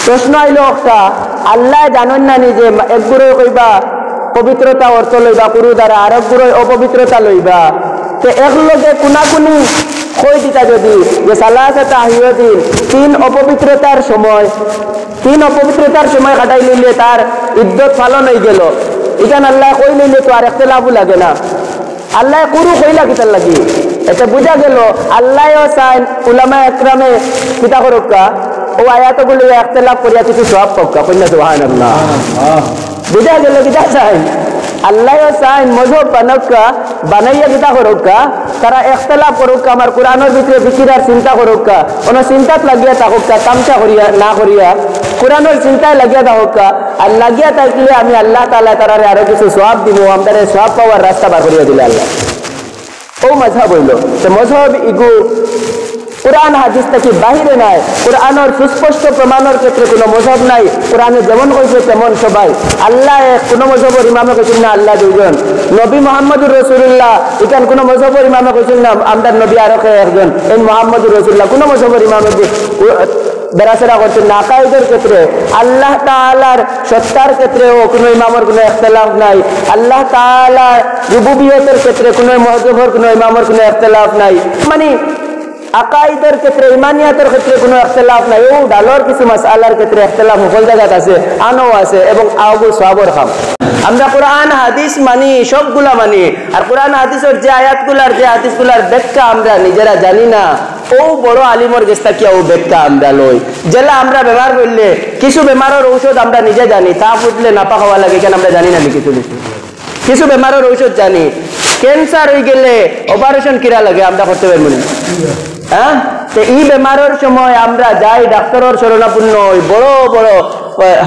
প্রশ্ন আইল একটা, আল্লাহ জানেন না যে এক গুরুই কইবা পবিত্রতা অর্থ লইবা কুরু দ্বারা, আর এক গুরুই অপবিত্রতা লইবা, তো এক লগে কুনাকুনি কই দিতা যদি যে সালাসাতা আহিয়াতিন তিন অপবিত্রতার সময় কাটাই লইলে তার ইদ্যত পালন হয়ে গেল, এখানে আল্লাহ কই লইলে তো আর একটা লাভও লাগে না। আল্লাহ কুরু কইলা কিতার লাগি, এটা বুঝা গেল আল্লাহও চাইন উলামা একরামে কিতা করক্কা ও আয়াতগুলো ইখতিলাফ করিয়া কিছু সওয়াব পাক্কা, কইনা সুবহানাল্লাহ। বুঝা গেল কিতা চাইন, আল্লাহও চাইন মজহব বানাইয়া কিতা করক্কা, তারা ইখতিলাফ করক্কা, আমার কোরআনের ভিতরে ফিকির আর চিন্তা করক্কা, কোন চিন্তাত লাগিয়া থাকুক্কা, তামসা করিয়া না করিয়া কোরআনের চিন্তায় লাগিয়া থাকুক্কা। আর লাগিয়া থাকলে আমি আল্লাহ তাআলা তারারে আরো কিছু সওয়াব দিব, আমাদের সওয়াব পাওয়ার রাস্তা বার করিয়া দিলে আল্লাহ। ও মজহব হইল, তো মজহব ইগু কোরআন হাদিস থেকে বাহিরে নাই, কোরআনের সুস্পষ্ট প্রমাণের ক্ষেত্রে কোনো মজহব নাই। কোরআনে যেমন কইছে তেমন সবাই। আল্লাহ কোনো মজহবের ইমামে কইছেন না আল্লাহ দুইজন, নবী মুহাম্মদুর রাসূলুল্লাহ এখান কোনো মজহবের ইমামে কইছেন না আমদার নবী আরো একজন, এই মুহাম্মদুর রাসূলুল্লাহ কোনো মজহবের ইমামে বেরাসেরা করছেন না। আকাইদের ক্ষেত্রে আল্লাহ তাআলার সত্তার ক্ষেত্রেও কোনো ইমামের কোনো ইখতিলাফ নাই, আল্লাহ তাআলার রুবুবিয়তের ক্ষেত্রে কোনো মজহবের কোনো ইমামের কোনো ইখতিলাফ নাই, মানে আকাইদের ক্ষেত্রে ইমানিয়াতের ক্ষেত্রে কোনো ইখতিলাফ নাই। ও ডালর কিছু মাসআলার ক্ষেত্রে ইখতিলাফ সকল জায়গায় আছে, আনো আছে, এবং আগুল সওয়াবর খাম। আমরা কোরআন হাদিস মানি, সবগুলা মানি, আর কোরআন হাদিসের যে হাদিসগুলার ব্যাখ্যা আমরা নিজেরা জানি না, ও বড় আলিমর গেস্তা কি ও ব্যাখ্যা আমরা লই। জেলা আমরা ব্যবহার করলে কিছু বেমারের ঔষধ আমরা নিজে জানি, তা ফুটলে নাপা খাওয়া লাগে কেন আমরা জানি না কিছু বেমারের ঔষধ জানি। ক্যান্সার হয়ে গেলে অপারেশন কিরা লাগে আমরা করতে পারবো না, হ্যাঁ? তো এই বেমারের সময় আমরা যাই ডাক্তারের শরণাপন্ন হই, বড় বড়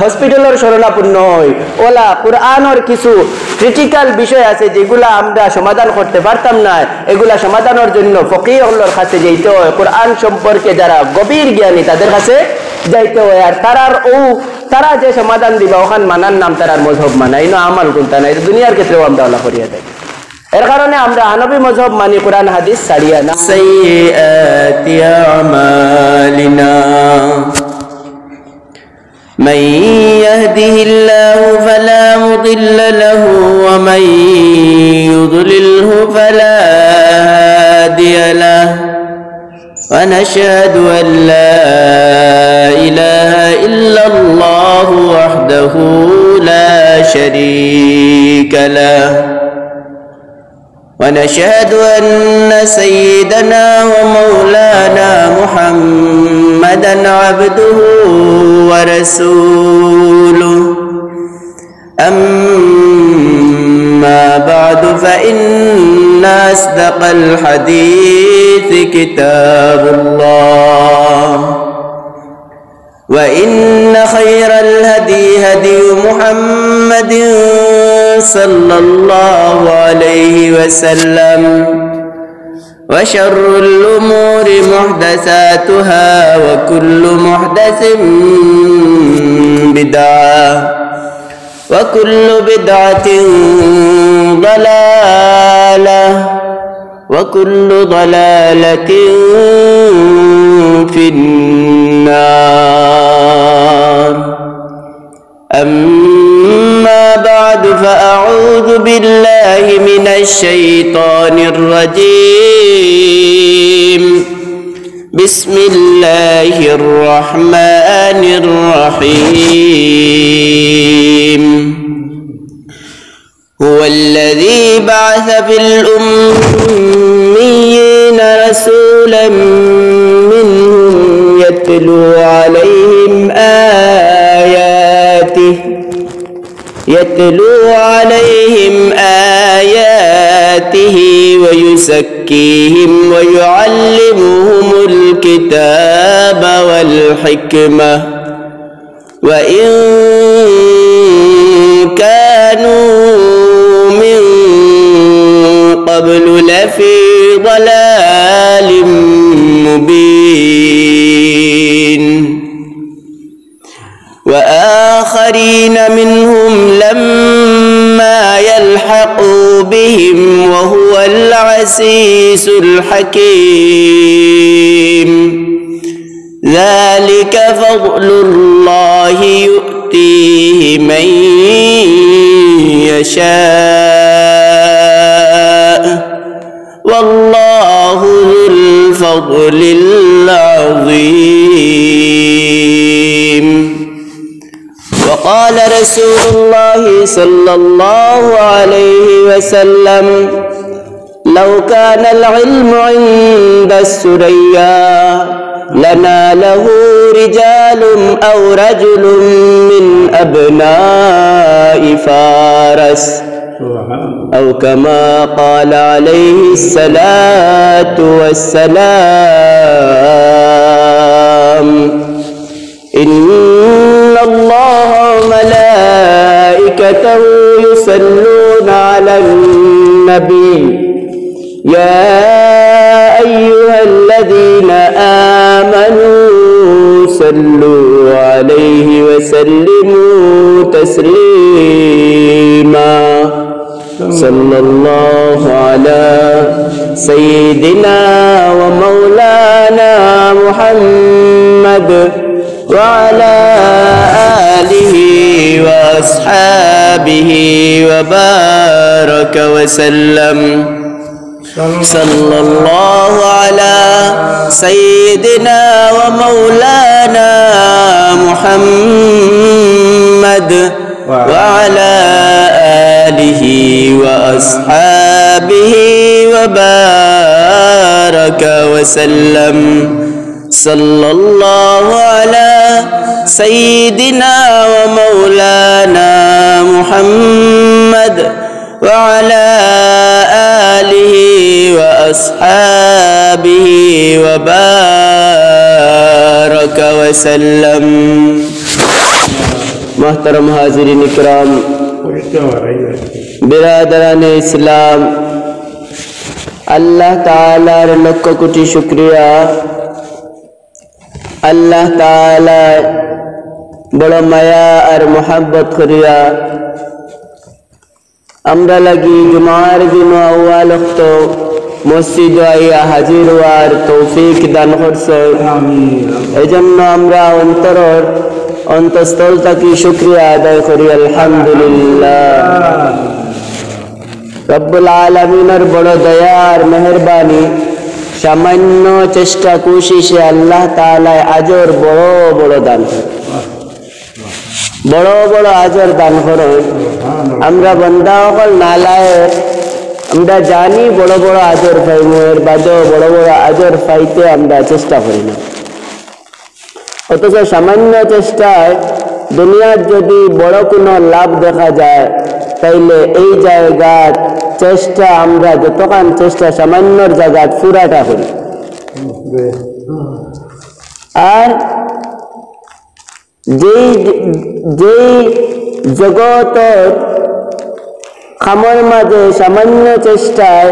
হসপিটালের শরণাপন্ন হই। ওলা কোরআনের কিছু ক্রিটিক্যাল বিষয় আছে যেগুলা আমরা সমাধান করতে পারতাম না, এগুলা সমাধানের জন্য ফকিহগুলোর কাছে যাইতে হয়, কোরআন সম্পর্কে যারা গভীর জ্ঞানী তাদের কাছে যাইতে হয়। আর তারা যে সমাধান দিবা ওখান মানার নাম তারার মজহব মানা, এই আমাল গুনতা না। এটা দুনিয়ার ক্ষেত্রেও আমরা ওলা করিয়া থাকি। এর কারণে আমরা হানাফি মজহব মানি, কোরআন হাদিস ছাড়িয়া না। সাইয়্যাতি আমালিনা মান ইয়াহদিহিল্লাহু ফালা মুদিল্লা লাহু ওয়া মান ইউদ্লিলহু ফালা হাদিয়া লাহু ওয়া নাশহাদু আন লা ইলাহা ইল্লাল্লাহু ওয়াহদাহু লা শারীকা লাহু ونشهد أن سيدنا ومولانا محمدا عبده ورسوله أما بعد فإن أصدق الحديث كتاب الله وإن خير الهدي هدي محمد صلى الله عليه وسلم وشر الأمور محدثاتها وكل محدث بدعة وكل بدعة ضلالة وكل ضلالة في النار. أما بعد فأعوذ بالله من الشيطان الرجيم. بسم الله الرحمن الرحيم. هو الذي بعث في الأميين رسولا منهم يتلو عليهم آياته ويزكيهم ويعلمهم الكتاب والحكمة وإن كانوا من قبل لفي ضلال مبين. وآخرين منهم لما يلحقوا بهم وهو العزيز الحكيم. ذلك فضل الله يؤتيه من يشاء والله ذو الفضل العظيم. وقال رسول الله صلى الله عليه وسلم لو كان العلم عند الثريا لناله رجال أو رجل من أبناء فارس أو كما قال عليه الصلاة والسلام. إن الله وملائكته يصلون على النبي يا أيها الذين آمنوا صلوا عليه وسلموا تسليما. صلى الله على سيدنا ومولانا محمد وعلى آله وأصحابه وبارك وسلم. صلى الله على سيدنا ومولانا محمد وعلى آله وأصحابه وبارك وسلم. صلى الله على سيدنا ومولانا محمد وعلى آله وأصحابه وبارك وسلم. محترم حاضرین اکرام، برادران اسلام، اللہ تعالیٰ لکھ کوٹی شکریہ. اللہ تعالیٰ بڑا মায়া আর মোহাব্বত করিয়া আমরা লাগি জুমার দিন আউয়াল ওয়াক্ত মসজিদ আইয়া হাজির হওয়ার তৌফিক দান করছেন। এজন্য আমরা অন্তঃস্থল থেকে শুকরিয়া আদায় করি আলহামদুলিল্লাহ। রব্বুল আলামিনের বড় দয়া আর মেহেরবানি, সামান্য চেষ্টা কোশিশে আল্লাহ তাআলা আজর বড় বড় দান করেন, বড় বড় আজর দান করেন। আমরা বান্দা সকল নালায়েক, আমরা জানি বড় বড় আজর পাইমু, এর বাদেও বড় বড় আজর পাইতে আমরা চেষ্টা করি না। অথচ সামান্য চেষ্টায় দুনিয়ার যদি বড় কোনো লাভ দেখা যায়, তাইলে এই জায়গার চেষ্টা আমরা যতক্ষণ চেষ্টা সামান্যর জায়গায় পুরাটা করি। আর যেই জগতের খামর মাঝে সামান্য চেষ্টায়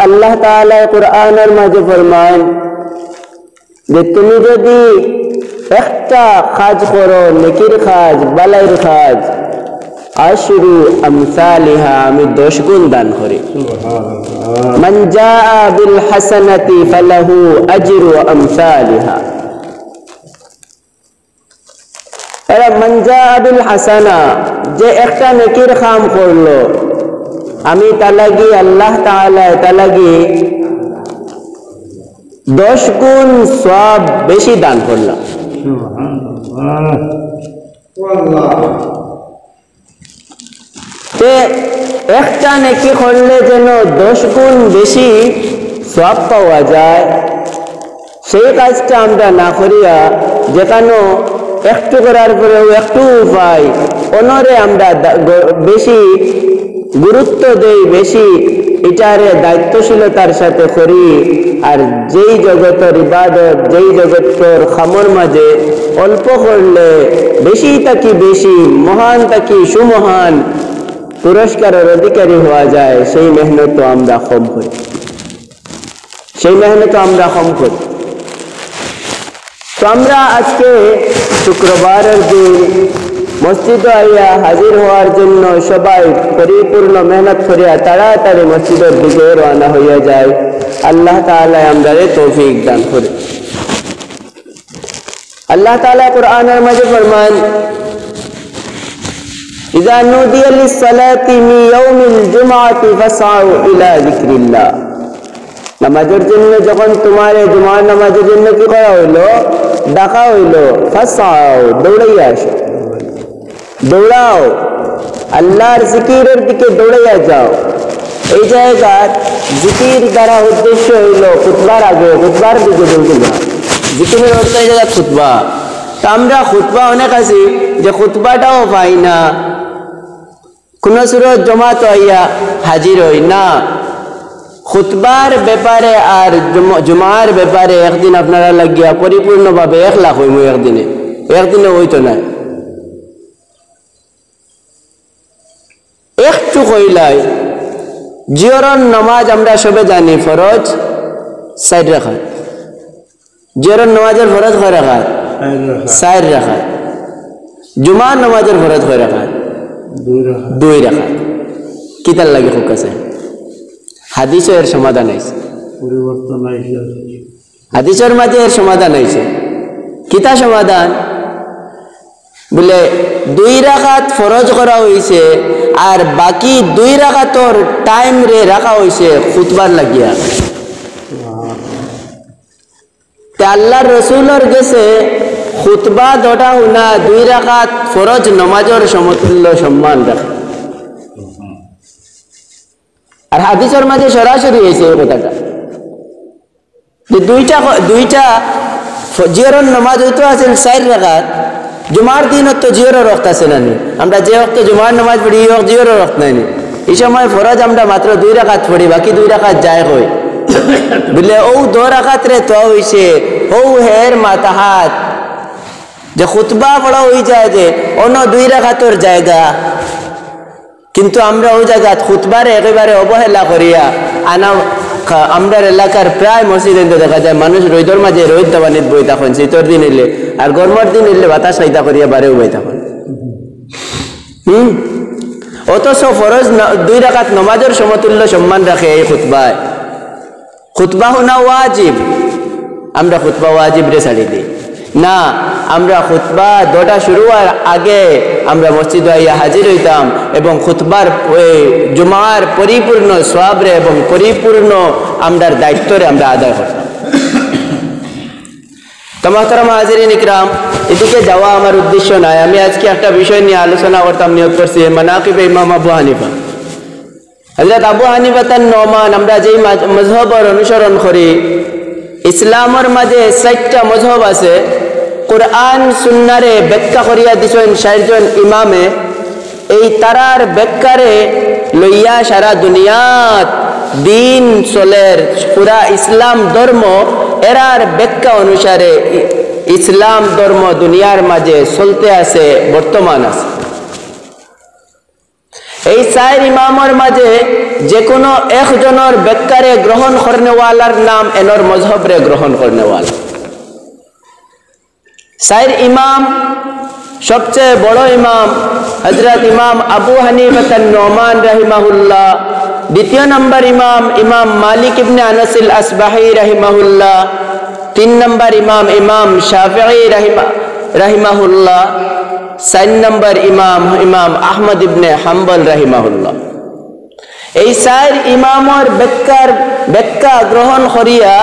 আল্লাহ তাআলা কুরআনের মাঝে ফরমান যে তুমি যদি একটা কাজ করো, নেকির কাজ, বালাইর কাজ, আশরু আমসালিহা, আমি 10 গুণ দান করি। মান জাআ বিল হাসানাতি ফালাহু আজরু আমসালিহা। এরা মান জাআ বিল হাসানা, যে একটা নেকির কাম করলো, আমি তালাগি আল্লাহ তাআলা তালাগি 10 গুণ সওয়াব বেশি দান করলাম। একটা নেকি করলে যেন 10 গুণ বেশি সওয়াব পাওয়া যায়, সেই কাজটা আমরা না করিয়া যেখানে একটু করার পরেও একটু উপায় অনরে আমরা বেশি গুরুত্ব দেই, বেশি এটারে দায়িত্বশীলতার সাথে করি। আর যেই জগতের ইবাদত, যেই জগতের খামর মাঝে অল্প করলে বেশি থাকি বেশি, মহান থাকি সুমহান পুরস্কারের অধিকারী হওয়া যায়, সেই মেহনত আমরা কম করি, সেই মেহনত আমরা কম করি। তো আমরা আজকে শুক্রবারের দিন মসজিদে আইয়া হাজির হওয়ার জন্য সবাই পরিপূর্ণ মেহনত করিয়া তাড়াতাড়ি মসজিদের দিকে রওনা হইয়া যায়। আল্লাহ তাআলা আমাদের তৌফিক দান করে। আল্লাহ তাআলা কোরআনের মাঝে ফরমান ইযা নুদিয়া লিস-সালাতি মিন ইয়াউমিল জুমআতি ফাসআউ ইলা যিকরিল্লাহ। নামাজের জন্য যখন তোমার জুমার নামাজের জন্য কি করা হইলো, ডাকা হইলো, ফাসআউ দৌড়াইয়া আসো, দৌড়াও, আল্লাহর জিকিরের দিকে দৌড়াইয়া যাও। এই জায়গার জিকির দ্বারা উদ্দেশ্য হইল খুতবার আগে খুতবার দিকে দৌড়তে যাও। জিকিরের অর্থ এই জায়গা খুতবা। তা আমরা খুতবা অনেক আছি যে খুতবাটাও পাই না, কোন সুরত জমাত হইয়া হাজির হই না। খুতবার ব্যাপারে আর জুমার ব্যাপারে একদিন আপনারা লাগিয়া পরিপূর্ণভাবে 1 লাখ হইম, একদিনে হইতো না। একটু কইলাই জিয়রন নামাজ আমরা সবে জানি ফরজ 4 রাকাত। জিয়রন নামাজের ফরজ কয় রাকাত? 4 রাকাত। জুমার নামাজের ফরজ কয় রাকাত? 2 রাকাত। কিতার লাগে খুব কাছে হাদিসের সমাধান হয়েছে, পরিবর্তন হয়েছে, হাদিসের মাঝে এর সমাধান হয়েছে। কিতা সমাধান? বলে 2 রাকাত ফরজ করা হয়েছে আর বাকি 2 রাকাতর টাইম রে রাখা হয়েছে খুতবার লাগিয়া। আল্লাহর রসুলের গেছে খুতবা দটা হুনা 2 রাকাত ফরজ নমাজের সমতুল্য সম্মান রাখে। আর হাদিসের মাঝে সরাসরি হয়েছে এই কথাটা যে দুইটা জিয়রের নামাজ হইতো আছে 4 রাকাত। জুমার দিন তো জিয়রের রক্ত আছে না, আমরা যে রক্ত জুমার নামাজ পড়ি এই জিয়রের রক্ত নাই। এই সময় ফরজ আমরা মাত্র 2 রাকাত পড়ি, বাকি 2 রাকাত যায় হই বলে ও 2 রাকাত রে তো হইছে ও হের মাতাহাত যে খুতবা পড়া হয়ে যায় যে অন্য 2 রাকাতের জায়গা। কিন্তু আমরা ওই জায়গা খুতবারে একেবারে অবহেলা করিয়া আনা। আমরা এলাকার প্রায় মসজিদে দেখা যায় মানুষ রোদর মাঝে রোদ দাবানিত বই থাকেন শীতর দিন এলে, আর গরমের দিন এলে বাতাস সাইতা করিয়া বারেও বই থাকেন। অথচ ফরজ 2 রাকাত নমাজের সমতুল্য সম্মান রাখে এই খুতবায়। খুতবা শোনা ওয়াজিব, আমরা খুতবা ওয়াজিব রে ছাড়ি দিই না। আমরা খুতবা দটা শুরু হওয়ার আগে আমরা মসজিদে আইয়া হাজির হইতাম এবং খুতবার জুমার পরিপূর্ণ সওয়াবরে এবং পরিপূর্ণ আমরার দায়িত্বরে আমরা আদায় করতাম। তো মুহতারাম হাজিরিন ইকরাম, এদিকে যাওয়া আমার উদ্দেশ্য নয়। আমি আজকে একটা বিষয় নিয়ে আলোচনা করতাম নিয়োগ করছি, মানাকিবে ইমাম আবু হানিফা। হযরত আবু হানিফা তার নমান আমরা যেই মযহবের অনুসরণ করি, ইসলামের মাঝে 4টা মযহব আছে। কুরআন সুন্নাহরে ব্যাখ্যা করিয়া দিছেন 60 জন ইমামে। এই তারার ব্যাখ্যারে লইয়া সারা দুনিয়াত দিন চলের, পুরা ইসলাম ধর্ম এরার ব্যাখ্যা অনুসারে ইসলাম ধর্ম দুনিয়ার মাঝে চলতে আছে, বর্তমান আছে। এই 4 ইমামের মাঝে যে কোনো একজনের ব্যাখ্যারে গ্রহণ করনেওয়ালার নাম এনর মযহবরে গ্রহণ করনেওয়ালা। 4 ইমাম, সবচেয়ে বড় ইমাম হযরত ইমাম আবু হানিফা আন-নুমান রাহিমাহুল্লাহ। দ্বিতীয় নম্বর ইমাম ইমাম মালিক ইবনে আনাস আল-আসবাহি রাহিমাহুল্লাহ। 3 নম্বর ইমাম ইমাম শাফিঈ রাহিমাহুল্লাহ। 4 নম্বর ইমাম ইমাম আহমদ ইবনে হাম্বল রাহিমাহুল্লাহ। এই 4 ইমামের ব্যাখ্যা গ্রহণ করিয়া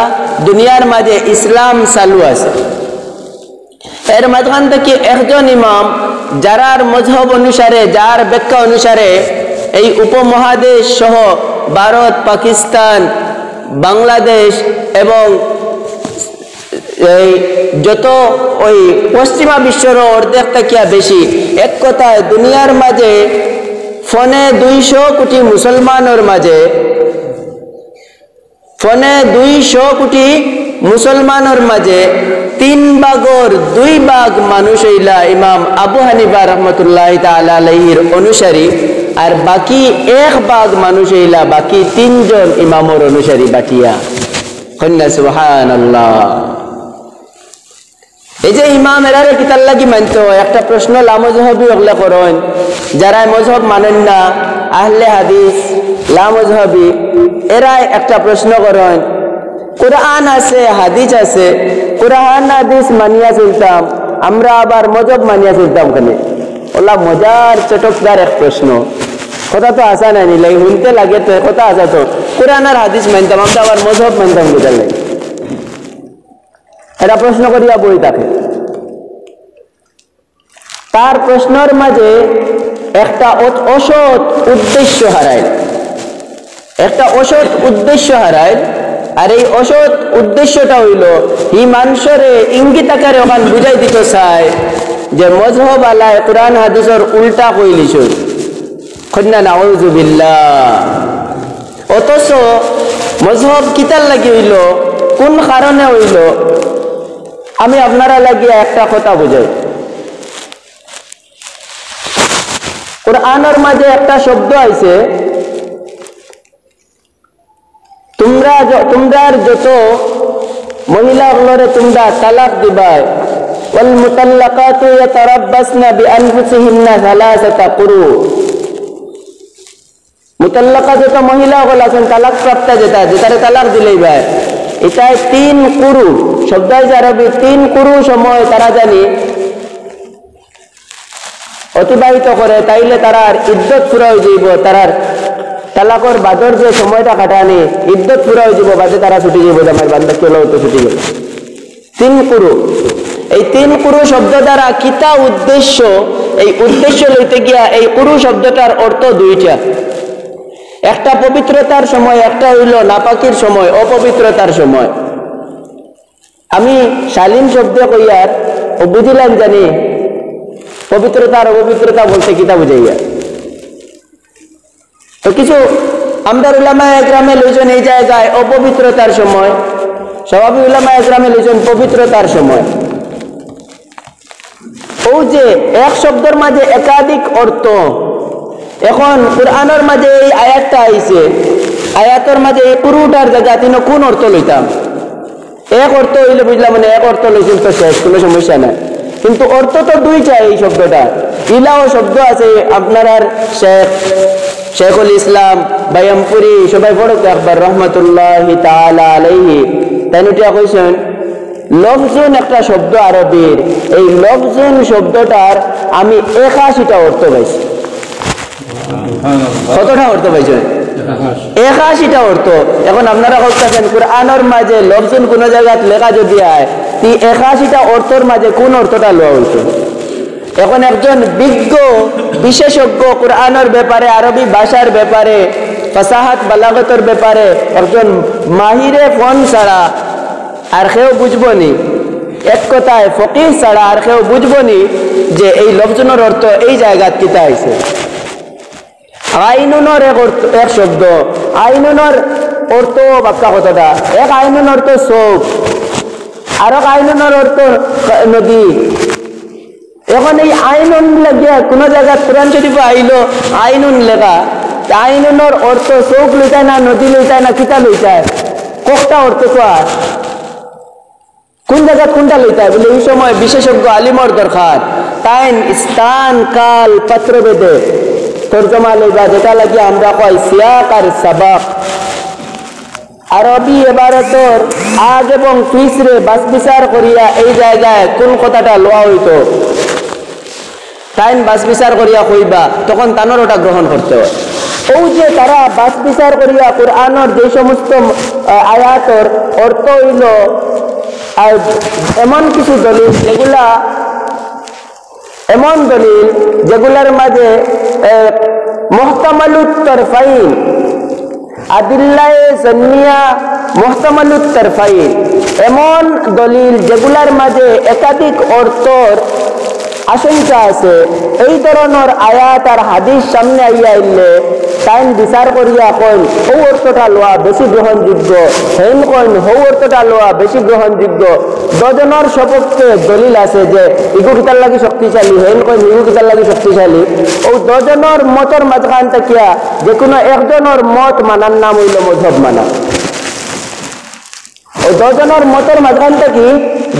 দুনিয়ার মাঝে ইসলাম চালু আছে। এর মাঝখান থেকে একজন ইমাম যার মযহব অনুসারে, যার ব্যাখ্যা অনুসারে এই উপমহাদেশ সহ ভারত, পাকিস্তান, বাংলাদেশ এবং এই যত ওই পশ্চিমা বিশ্বের অর্ধেক থেকে বেশি, এক কথায় দুনিয়ার মাঝে ফোনে 200 কোটি মুসলমানের মাঝে, ফোনে 200 কোটি মুসলমানের মাঝে 3 ভাগের 2 ভাগ মানুষ হইলা ইমাম আবু হানিফা রহমতুল্লাহ তাআলা আলাইহির অনুসারী, আর বাকি 1 ভাগ মানুষ হইলা বাকি 3 জন ইমামের অনুসারী বাকিয়া। কন্যা সুবহানাল্লাহ। এই যে ইমাম এরারে কিতার লাগি মানতে হয়, একটা প্রশ্ন লামজহবি ওগুলা করেন যারা মযহব মানেন না, আহলে হাদিস লামজহবি, এরা একটা প্রশ্ন করেন। কুরআন আছে, হাদিস আছে, কুরআন হাদিস মানিয়া চলতাম, আমরা আবার মজব মানিয়া চলতাম খানে ওলা মজার চটকদার এক প্রশ্ন কথা তো আসা নাই নিলাই শুনতে লাগে তো কথা আসা তো কোরআন আর হাদিস মানতাম আমরা আবার মজহব মানতাম বুঝার লাগে এটা প্রশ্ন করিয়া বই থাকে তার প্রশ্নের মাঝে একটা অসৎ উদ্দেশ্য হারায় একটা অসৎ উদ্দেশ্য হারায় আর এই অসৎ উদ্দেশ্যটা হইল ই মানুষরে ইঙ্গিত আকারে ওখান বুঝাই দিত চায় যে মজহব আলায় কোরআন হাদিসের উল্টা কইলিছ খন্না নাউযুবিল্লাহ অথচ মজহব কিতার লাগি হইল কোন কারণে হইল আমি আপনারা লাগিয়া একটা কথা বুঝাই কোরআনের মাঝে একটা শব্দ আছে তোমরার যত মহিলাগুলোরে তোমরা তালাক দিবাই ওয়াল মুতাল্লাকাতু ইয়াতারাব্বাসনা বিআনফুসিহিন্না সালাসাতা কুরু মুতাল্লাকা যত মহিলাগুলো আছেন তালাক প্রাপ্ত যেটারে তালাক দিলেই ভাই এটাই 3 কুরু শব্দ আছে আরবি 3 কুরু সময় তারা জানি অতিবাহিত করে তাইলে তারার ইদ্যত পুরা হয়ে যাইব তারার তালাকর বাদর যে সময়টা কাটানি ইদ্যত পুরা হয়ে যাব বাদে তারা ছুটি যাব জামাই বান্দা কেলো তো ছুটি গেল 3 কুরু এই 3 কুরু শব্দ দ্বারা কিতা উদ্দেশ্য এই উদ্দেশ্য লইতে গিয়া এই কুরু শব্দটার অর্থ দুইটা একটা পবিত্রতার সময় একটা হইল নাপাকির সময় অপবিত্রতার সময় আমি শালীন শব্দ কইয়ার ও বুঝিলাম জানি পবিত্রতা আর অপবিত্রতা বলতে কিতা বুঝাইয়া তো কিছু আমদার উলামায়ে একরামে লইছেন এই জায়গায় অপবিত্রতার সময় স্বভাবিক উলামায়ে একরামে লইছেন পবিত্রতার সময় ও যে এক শব্দের মাঝে একাধিক অর্থ এখন কুরআনের মাঝে এই আয়াতটা আইছে আয়াতের মাঝে এই পুরোটার জায়গা তিন কোন অর্থ লইতাম এক অর্থ হইলে বুঝলাম মানে এক অর্থ লইছেন তো শেষ কোনো সমস্যা নাই কিন্তু অর্থ তো দুইটা এই শব্দটা ইলাও শব্দ আছে আপনার শেখুল ইসলাম বায়ামপুরি সবাই বড় আকবর রহমতুল্লাহি তাআলা আলাইহি তাইনুটিয়া কইছেন লফজুন একটা শব্দ আরবির এই লফজুন শব্দটার আমি 81টা অর্থ পাইছি কতটা অর্থ পাইছেন 81টা অর্থ এখন আপনারা বলতেছেন কুরআনের মাঝে লফজুন কোন জায়গায় লেখা যদি হয় তি 81টা অর্থের মাঝে কোন অর্থটা লওয়া হইতো এখন একজন বিজ্ঞ বিশেষজ্ঞ কুরআনের ব্যাপারে আরবি ভাষার ব্যাপারে ফাসাহাত বালাগতের ব্যাপারে একজন মাহিরে ফোন ছাড়া আর কেউ বুঝবনি এক কথায় ফকিহ ছাড়া আর কেউ বুঝবনি যে এই লফজুনের অর্থ এই জায়গাত কিতা আইছে আইনুনের এক শব্দ আইনুনের অর্থ বাক্কা কথাটা এক আইনুন অর্থ চোখ আর এক আইনুনের অর্থ নদী এখন এই আইনুন লাগিয়া কোন জায়গা কোরআন শরীফে আইলো আইনুন লেখা আইনুনের অর্থ চোখ লইতায় না নদী লইতায় না কিতা লইতায় কটা অর্থ কোয়ার কোন জায়গা কোনটা লইতায় বলে এই সময় বিশেষজ্ঞ আলিমর দরকার তাই স্থান কাল পত্র বেদে তর্জমা লইবা যেটা লাগিয়ে আমরা কই সিয়াক আর সাবাক আরবি এবারতর আগ এবং পিছরে বাস বিচার করিয়া এই জায়গায় কোন কথাটা লওয়া হইতো তাই বাস বিচার করিয়া কইবা তখন তানোর ওটা গ্রহণ করতে হয় ও যে তারা বাস বিচার করিয়া কোরআনের যে সমস্ত আয়াতর অর্থ হইল আর এমন কিছু দলিল যেগুলা এমন দলিল যেগুলার মাঝে মুহতামালুত তারফাইন আদিল্লায়ে জন্নিয়া মুহতামালুত তারফাইন এমন দলিল যেগুলার মাঝে একাধিক অর্থর আশঙ্কা আছে এই ধরনের আয়াত আর হাদিস সামনে আইয়া আইলে তাই বিচার করিয়া কইন ও অর্থটা লওয়া বেশি গ্রহণযোগ্য হেন কইন হৌ অর্থটা লওয়া বেশি গ্রহণযোগ্য দুজনের সপক্ষে দলিল আছে যে ইগু কিতার লাগি শক্তিশালী হেন কইন ইগু কিতার লাগি শক্তিশালী ও দুজনের মতের মাঝখান থাকিয়া যে কোনো একজনের মত মানার নাম হইল মযহব মানা ও দুজনের মতের মাঝখান থেকে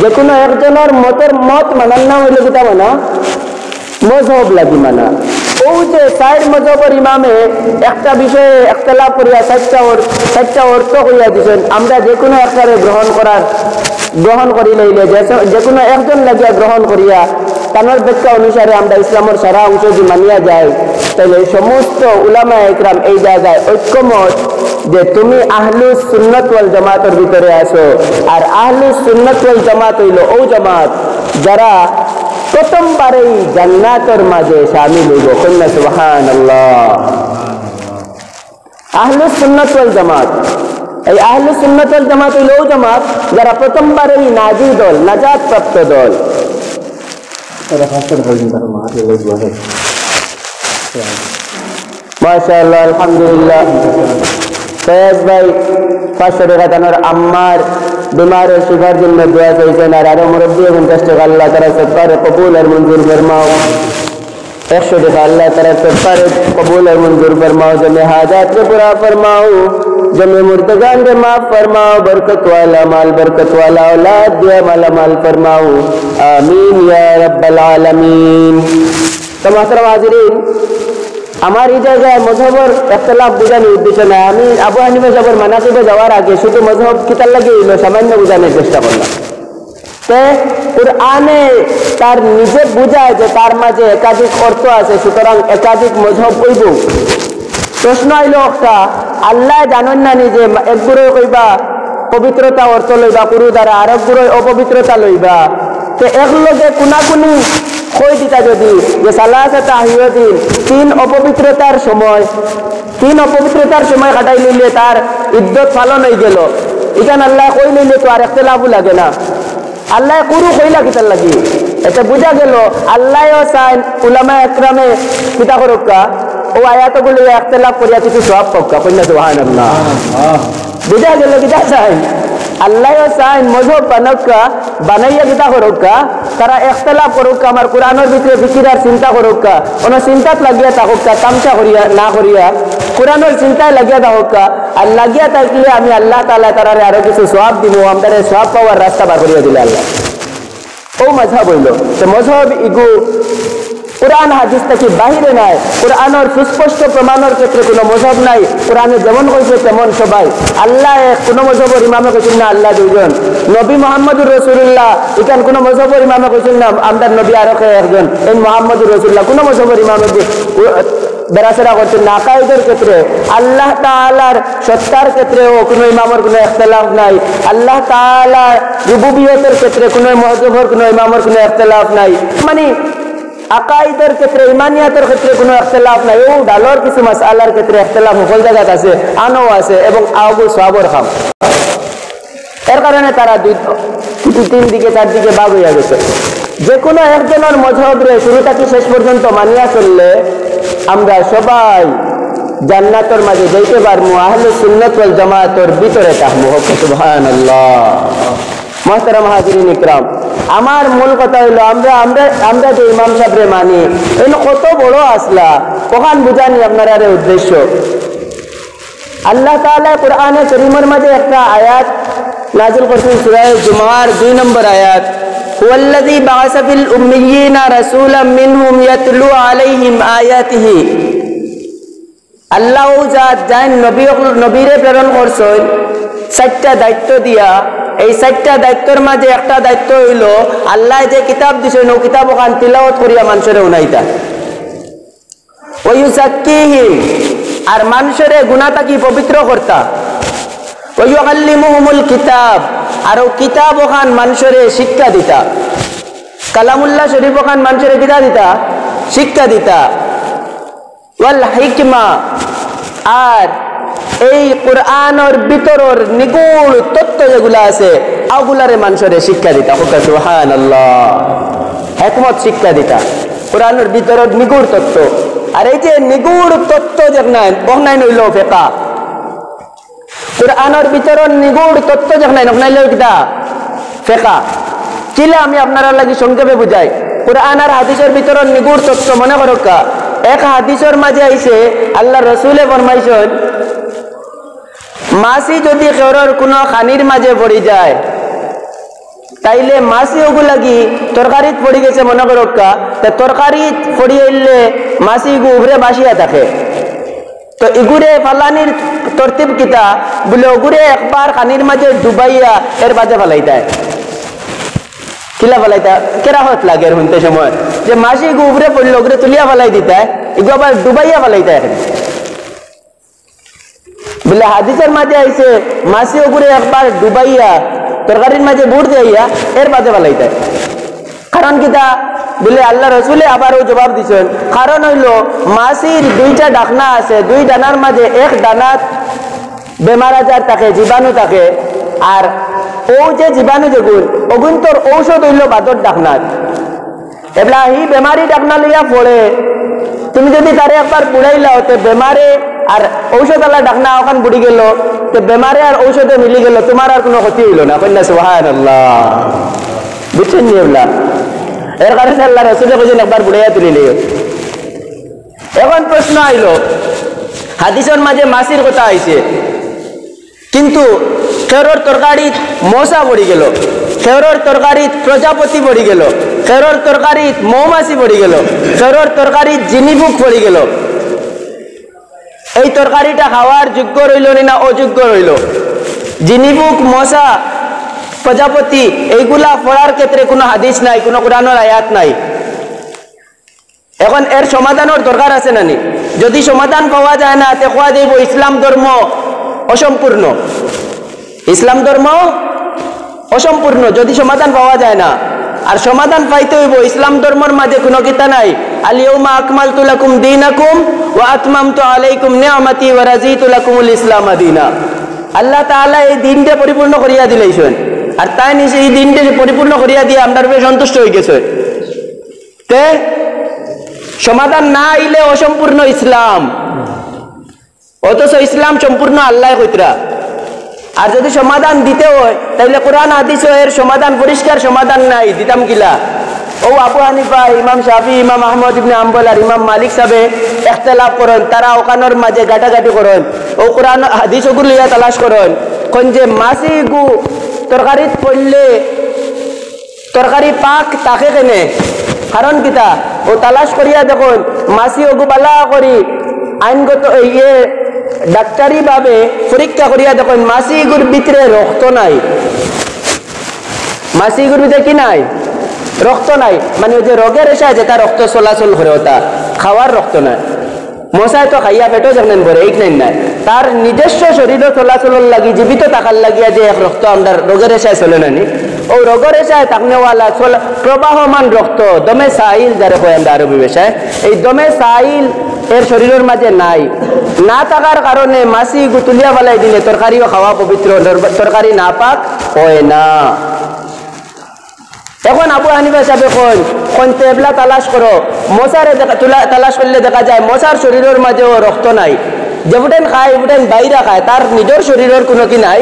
যে কোনো একজনের মত মানার নাম হইল কিতা মানা মযহব লাগি মানা ও যে সাইড মজহবের ইমামে একটা বিষয়ে ইখতিলাফ করিয়া চারটা অর্থ করিয়া দিয়েছেন, আমরা যে কোনো একটারে গ্রহণ করি লইলে যে কোনো একজন লাগিয়া গ্রহণ করিয়া তানোর ব্যাখ্যা অনুসারে আমরা ইসলামের সারা অংশ যদি মানিয়া যায়, তাহলে সমস্ত উলামা ইকরাম এই জায়গায় ঐক্যমত যে তুমি আহলুস সুন্নাত ওয়াল জামাতের ভিতরে আছো। আর আহলুস সুন্নাত ওয়াল জামাত হইল ও জামাত যারা প্রথমবারেই জান্নাতের মাঝে শামিল হইব। কন্যা সুবহানাল্লাহ। আহলুস সুন্নাত ওয়াল জামাত, এই আহলুস সুন্নাত ওয়াল জামাত হইল ও জামাত যারা প্রথমবারেই নাজি দল, নাজাত প্রাপ্ত দল। মাশাআল্লাহ, আলহামদুলিল্লাহ। ফয়েজ ভাই 500 টাকা দানের আম্মার বিমারের শিফার জন্য দোয়া চাইছেন। আর আরো মুরব্বী 50 টাকা আল্লাহ তারা সত্তারে কবুল আর মঞ্জুর ফরমাও। 100 টাকা আল্লাহ তারা সত্তারে কবুল আর মঞ্জুর ফরমাও। জমে হাজাত কে पूरा फरमाओ, जमे मुर्तजान के माफ फरमाओ। बरकत वाला माल, बरकत वाला औलाद दिया माला माल फरमाओ। आमीन या रब्बल आलमीन। तो मोहतरम हाजिरीन, আমার এই জায়গায় মজহবের ইখতিলাফ বোঝানোর উদ্দেশ্য নয়। আমি আবু হানিফা সাহেবের মানাকিবে যাওয়ার আগে শুধু মজহব কিতাব লাগে এলো সামান্য বোঝানোর চেষ্টা করলাম। তে কুরআনে তার নিজে বুঝায় যে তার মাঝে একাধিক অর্থ আছে, সুতরাং একাধিক মজহব কইব। প্রশ্ন আইল একটা, আল্লাহ জানেন না নিজে একগুড়ো কইবা পবিত্রতা অর্থ লইবা কুরু দ্বারা, আর একগুড়ো অপবিত্রতা লইবা। তো একলগে কুনাকুনি কই দিতা যদি যে সালাসাতা আহিয়তিন তিন অপবিত্রতার সময় কাটাই লইলে তার ইদ্যত পালন হয়ে গেল, এখানে আল্লাহ কই লইলে তো আর ইখতিলাফও লাগে না। আল্লাহ কুরু কইলা কিতার লাগি, এটা বুঝা গেল আল্লাহও চাই উলামা একরামে কিতা করক্কা ও আয়াতগুলো ইখতিলাফ করিয়া কিছু সওয়াব পাক্কা। কইনা সুবহানাল্লাহ। বুঝা গেল কিতা চাই আল্লাহও চাই মজহব বানাইয়া কিতা করক্কা, তারা ইখতিলাফ করক্কা, আমার কোরআনের ভিতরে ফিকির আর চিন্তা করক্কা, কোন চিন্তাত লাগিয়া থাকুক্কা, তামসা করিয়া না করিয়া কোরআনের চিন্তায় লাগিয়া থাকুক্কা। আর লাগিয়া থাকলে আমি আল্লাহ তাআলা তারারে আরো কিছু সওয়াব দিব, আমাদের সওয়াব পাওয়ার রাস্তা বার করিয়া দিলে আল্লাহ। ও মজহব হইল। তো মজহব ইগু কোরআন হাদিস থেকে বাহিরে নাই। কোরআনের সুস্পষ্ট প্রমাণের ক্ষেত্রে কোনো মজহব নাই। কোরআনে যেমন কইছে তেমন সবাই। আল্লাহ কোনো মজহবের ইমামে কইছেন না আল্লাহ দুইজন। নবী মুহাম্মদুর রাসূলুল্লাহ এখান কোনো মজহবের ইমামে কইছেন না আমদার নবী আরো একজন, এই মুহাম্মদুর রাসূলুল্লাহ কোনো মজহবের ইমামে বেরাসেরা করছেন না। আকাইদের ক্ষেত্রে আল্লাহ তাআলার সত্তার ক্ষেত্রেও কোনো ইমামের কোনো ইখতিলাফ নাই। আল্লাহ তাআলার রুবুবিয়তের ক্ষেত্রে কোনো মজহবের কোনো ইমামের কোনো ইখতিলাফ নাই। মানে আকাইদের ক্ষেত্রে, ইমানিয়াতের ক্ষেত্রে কোনো ইখতিলাফ নাই। ও ডালর কিছু মাসআলার ক্ষেত্রে ইখতিলাফ সকল জায়গাত আছে, আনো আছে এবং আবু সওয়াবর খাম। এর কারণে তারা তিন দিকে চার দিকে ভাগ হইয়া গেছে। যে কোনো একজনের মজহবরে শুরু থেকে শেষ পর্যন্ত মানিয়া চললে আমরা সবাই জান্নাতের মাঝে যাইতে পারবো। আহলে সুন্নাত ওয়াল জামাতের ভিতরে থাকবো। সুবহানাল্লাহ। মুহতারাম হাজিরিন ইকরাম, আমার মূল কথা হইলো আমরা যে ইমাম সাহেবরে মানি এগুলো কত বড় আসলা ওখান বুঝানি আপনারা উদ্দেশ্য। আল্লাহ তাআলা কোরআনে কারীমের মাঝে একটা আয়াত নাযিল করেছেন সূরা জুমার 2 নম্বর আয়াত, হুয়াল্লাযী বাআসা ফিল উম্মিয়িনা রাসূলাম মিনহুম ইয়াতলু আলাইহিম আয়াতিহি। আল্লাহ যান নবীরে প্রেরণ করছেন 4টা দায়িত্ব দিয়া। এই 4টা দায়িত্বের মাঝে একটা দায়িত্ব হইল আল্লাহ যে কিতাব দিছেন ও কিতাব ওখান তিলাওয়াত করিয়া মানুষের উনাইতা। ওয়া ইউযাক্কিহিম, আর মানুষের গুনাহ থেকে পবিত্র করতা। ওয়া ইউআল্লিমুহুমুল কিতাব, আর ও কিতাব ওখান মানুষের শিক্ষা দিতা। কালামুল্লাহ শরীফ ওখান মানুষের কিতা দিতা, শিক্ষা দিতা। ওয়াল হিকমা, আর এই কোরআনের ভিতরের নিগুড় তত্ত্ব যেগুলো আছে ওগুলারে মানুষের শিক্ষা দিতা। সুবহানাল্লাহ। হিকমত শিক্ষা দিতা, কোরআনের ভিতরের নিগুড় তত্ত্ব। আর এই যে নিগুড় তত্ত্ব যেখানে ওখানে হইল ফিকহ। কোরআনের ভিতরের নিগুড় তত্ত্ব যেখানে ওখানে হইল কিতা ফিকহ। কিলে আমি আপনারা লাগি সংক্ষেপে বুঝাই। কোরআন আর হাদিসের ভিতরের নিগুড় তত্ত্ব মনে করো কা, এক হাদিসের মাঝে আইছে আল্লাহ রসুলে ফরমাইছেন মাছি যদি কেউর কোনো খানির মাঝে পড়ি যায়, তাইলে মাছি ওগু লাগি তরকারিত পড়ি গেছে মনে করো তরকারিত পড়ি আইলে মাছি গু উপরে বাসিয়া থাকে তো ইগুরে ফালানির তরতিব কিতা বলে ওগুরে একবার কানির মাঝে ডুবাইয়া এর বাজে ফালাই দেয় কিলা ফালাইতা কেরাহত লাগে শুনতে সময় যে মাছি গু উপরে পড়লে ওগুরে তুলিয়া ফালাই দিতে এগুলো আবার ডুবাইয়া ফালাইতে এখন বলে হাদিসের মাঝে আইছে মাছি ওগুরে একবার ডুবাইয়া তরকারির মাঝে বুড় দিয়া এর বাজে ফালাইতে কারণ কিতা বলে আল্লাহ রসুলে আবারও জবাব দিছেন কারণ হইল মাছির দুইটা ডাকনা আছে দুই ডানার মাঝে এক ডানাত বেমার আজার থাকে জীবাণু থাকে আর ও যে জীবাণু যেগুন ওগুন তোর ঔষধ হইল বাদর ডাকনাত এবলা হি বেমারি ডাকনা লইয়া পড়ে তুমি যদি তারে একবার পুড়াইলা তো বেমারে আর ঔষধ আল্লাহ ডাকনা ওখান বুড়ি গেল তো বেমারে আর ঔষধে মিলি গেল তোমার আর কোনো ক্ষতি হইল না কন্যা সুবহানাল্লাহ বুঝছেন নি এবলা এর কারণে আল্লাহ রসুলের কাছে একবার বুড়াইয়া তুলিলে এখন প্রশ্ন আইল হাদিসের মাঝে মাছির কথা আইছে কিন্তু খেরোর তরকারিত মশা পড়ি গেল খেরোর তরকারিত প্রজাপতি পড়ি গেল খেরোর তরকারিত মৌমাছি পড়ি গেল খেরোর তরকারিত জিনিপুক পড়ি গেল এই তরকারিটা খাওয়ার যোগ্য রইল না অযোগ্য রইল জিনিপুক মশা প্রজাপতি এইগুলা পড়ার ক্ষেত্রে কোনো হাদিস নাই কোনো কোরআনের আয়াত নাই এখন এর সমাধানের দরকার আছে নানি যদি সমাধান পাওয়া যায় না তে কোয়া দেব ইসলাম ধর্ম অসম্পূর্ণ ইসলাম ধর্ম অসম্পূর্ণ যদি সমাধান পাওয়া যায় না আর সমাধান পাইতে হইব ইসলাম ধর্মের মাঝে কোনো কিতা নাই আল ইয়াউমা আকমালতু লাকুম দীনাকুম ওয়া আতমামতু আলাইকুম নি'মাতি ওয়া রাযীতু লাকুমুল ইসলাম দীনা আল্লাহ তাআলা এই দিনটা পরিপূর্ণ করিয়া দিলেছেন আর তাই নিচে এই দিনটা পরিপূর্ণ করিয়া দিয়ে আমরা সন্তুষ্ট হয়ে গেছে তে সমাধান না আইলে অসম্পূর্ণ ইসলাম অথচ ইসলাম সম্পূর্ণ আল্লাহ কইতরা আর যদি সমাধান দিতে হয় তাহলে কোরআন হাদিস এর সমাধান পরিষ্কার সমাধান নাই দিতাম কিলা ও আবু হানিফা ইমাম শাফি ইমাম আহমদ ইবনে হাম্বল আর ইমাম মালিক সাহেব ইখতিলাফ করেন তারা ওখানের মাঝে গাটাগাটি করেন ও কোরআন হাদিস ওগুলো লিয়া তালাশ করেন কোন যে মাছি গু তরকারিত পড়লে তরকারি পাক তাকে কেনে কারণ কিতা ও তালাশ করিয়া দেখুন মাছি ওগু বালা করি আইনগত ইয়ে ডাক্তারি ভাবে পরীক্ষা করিয়া দেখুন মাছিগুর ভিতরে রক্ত নাই মাছিগুর ভিতরে কি নাই রক্ত নাই মানে যে রোগের এসে যেটা রক্ত চলাচল করে ওটা খাওয়ার রক্ত নাই মশায় তো খাইয়া পেটও যেমন ভরে এই নাই তার নিজস্ব শরীর চলাচলের লাগি জীবিত থাকার লাগিয়া যে এক রক্ত আমরা রোগের এসায় চলে নানি ও রোগের এসায় থাকনেওয়ালা প্রবাহমান রক্ত দমে সাইল যারা কয় আমরা আরবি ভাষায় এই দমে সাইল এর শরীরের মাঝে নাই না থাকার কারণে মাছি গুতুলিয়া বালাই দিলে তরকারিও খাওয়া পবিত্র তরকারি না পাক হয় না এখন আবু হানিফা সাহেব কোন টেবলা তালাশ করো মশারে তালাশ করলে দেখা যায় মশার শরীরের মাঝেও রক্ত নাই যেবুটেন খায় এবুটেন বাইরা খায় তার নিজের শরীরের কোনো কি নাই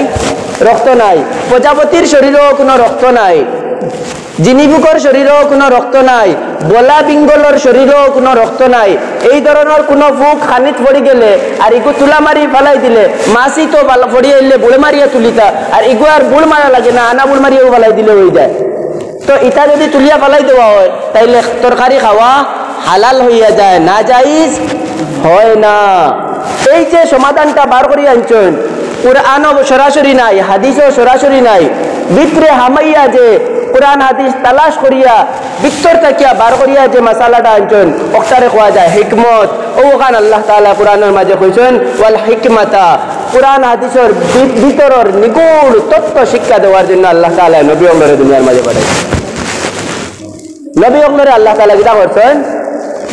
রক্ত নাই প্রজাপতির শরীরেও কোনো রক্ত নাই জিনিবুকর শরীরেও কোনো রক্ত নাই বলা বিঙ্গলের শরীরেও কোনো রক্ত নাই এই ধরনের কোনো ফুক খানিত পড়ি গেলে আর ইগু তুলা মারি ফালাই দিলে মাছি তো পড়িয়ে এলে বুড়ে মারিয়া তুলিতা আর ইগু আর বুড় মারা লাগে না আনা বুড় মারিয়াও ফালাই দিলে হয়ে যায় তো এটা যদি তুলিয়া ফালাই দেওয়া হয় তাইলে তরকারি খাওয়া হালাল হইয়া যায় না জায়েজ হয় না এই যে সমাধানটা বার করিয়া আনছেন কুরআনও সরাসরি নাই হাদিসও সরাসরি নাই ভিতরে হামাইয়া যে কোরআন হাদিস তালাশ করিয়া ভিতর থাকিয়া বার করিয়া যে মশালাটা আনছেন ওখানে কোয়া যায় হিকমত ওখান আল্লাহ তাআলা কোরআনের মাঝে কইছেন ওয়াল হিকমাতা কোরআন হাদিসের ভিতরের নিগুড় তত্ত্ব শিক্ষা দেওয়ার জন্য আল্লাহ তাআলা নবী ওমরে দুনিয়ার মাঝে পাঠাইছেন নবী ওমরে আল্লাহ তাআলা কিটা করছেন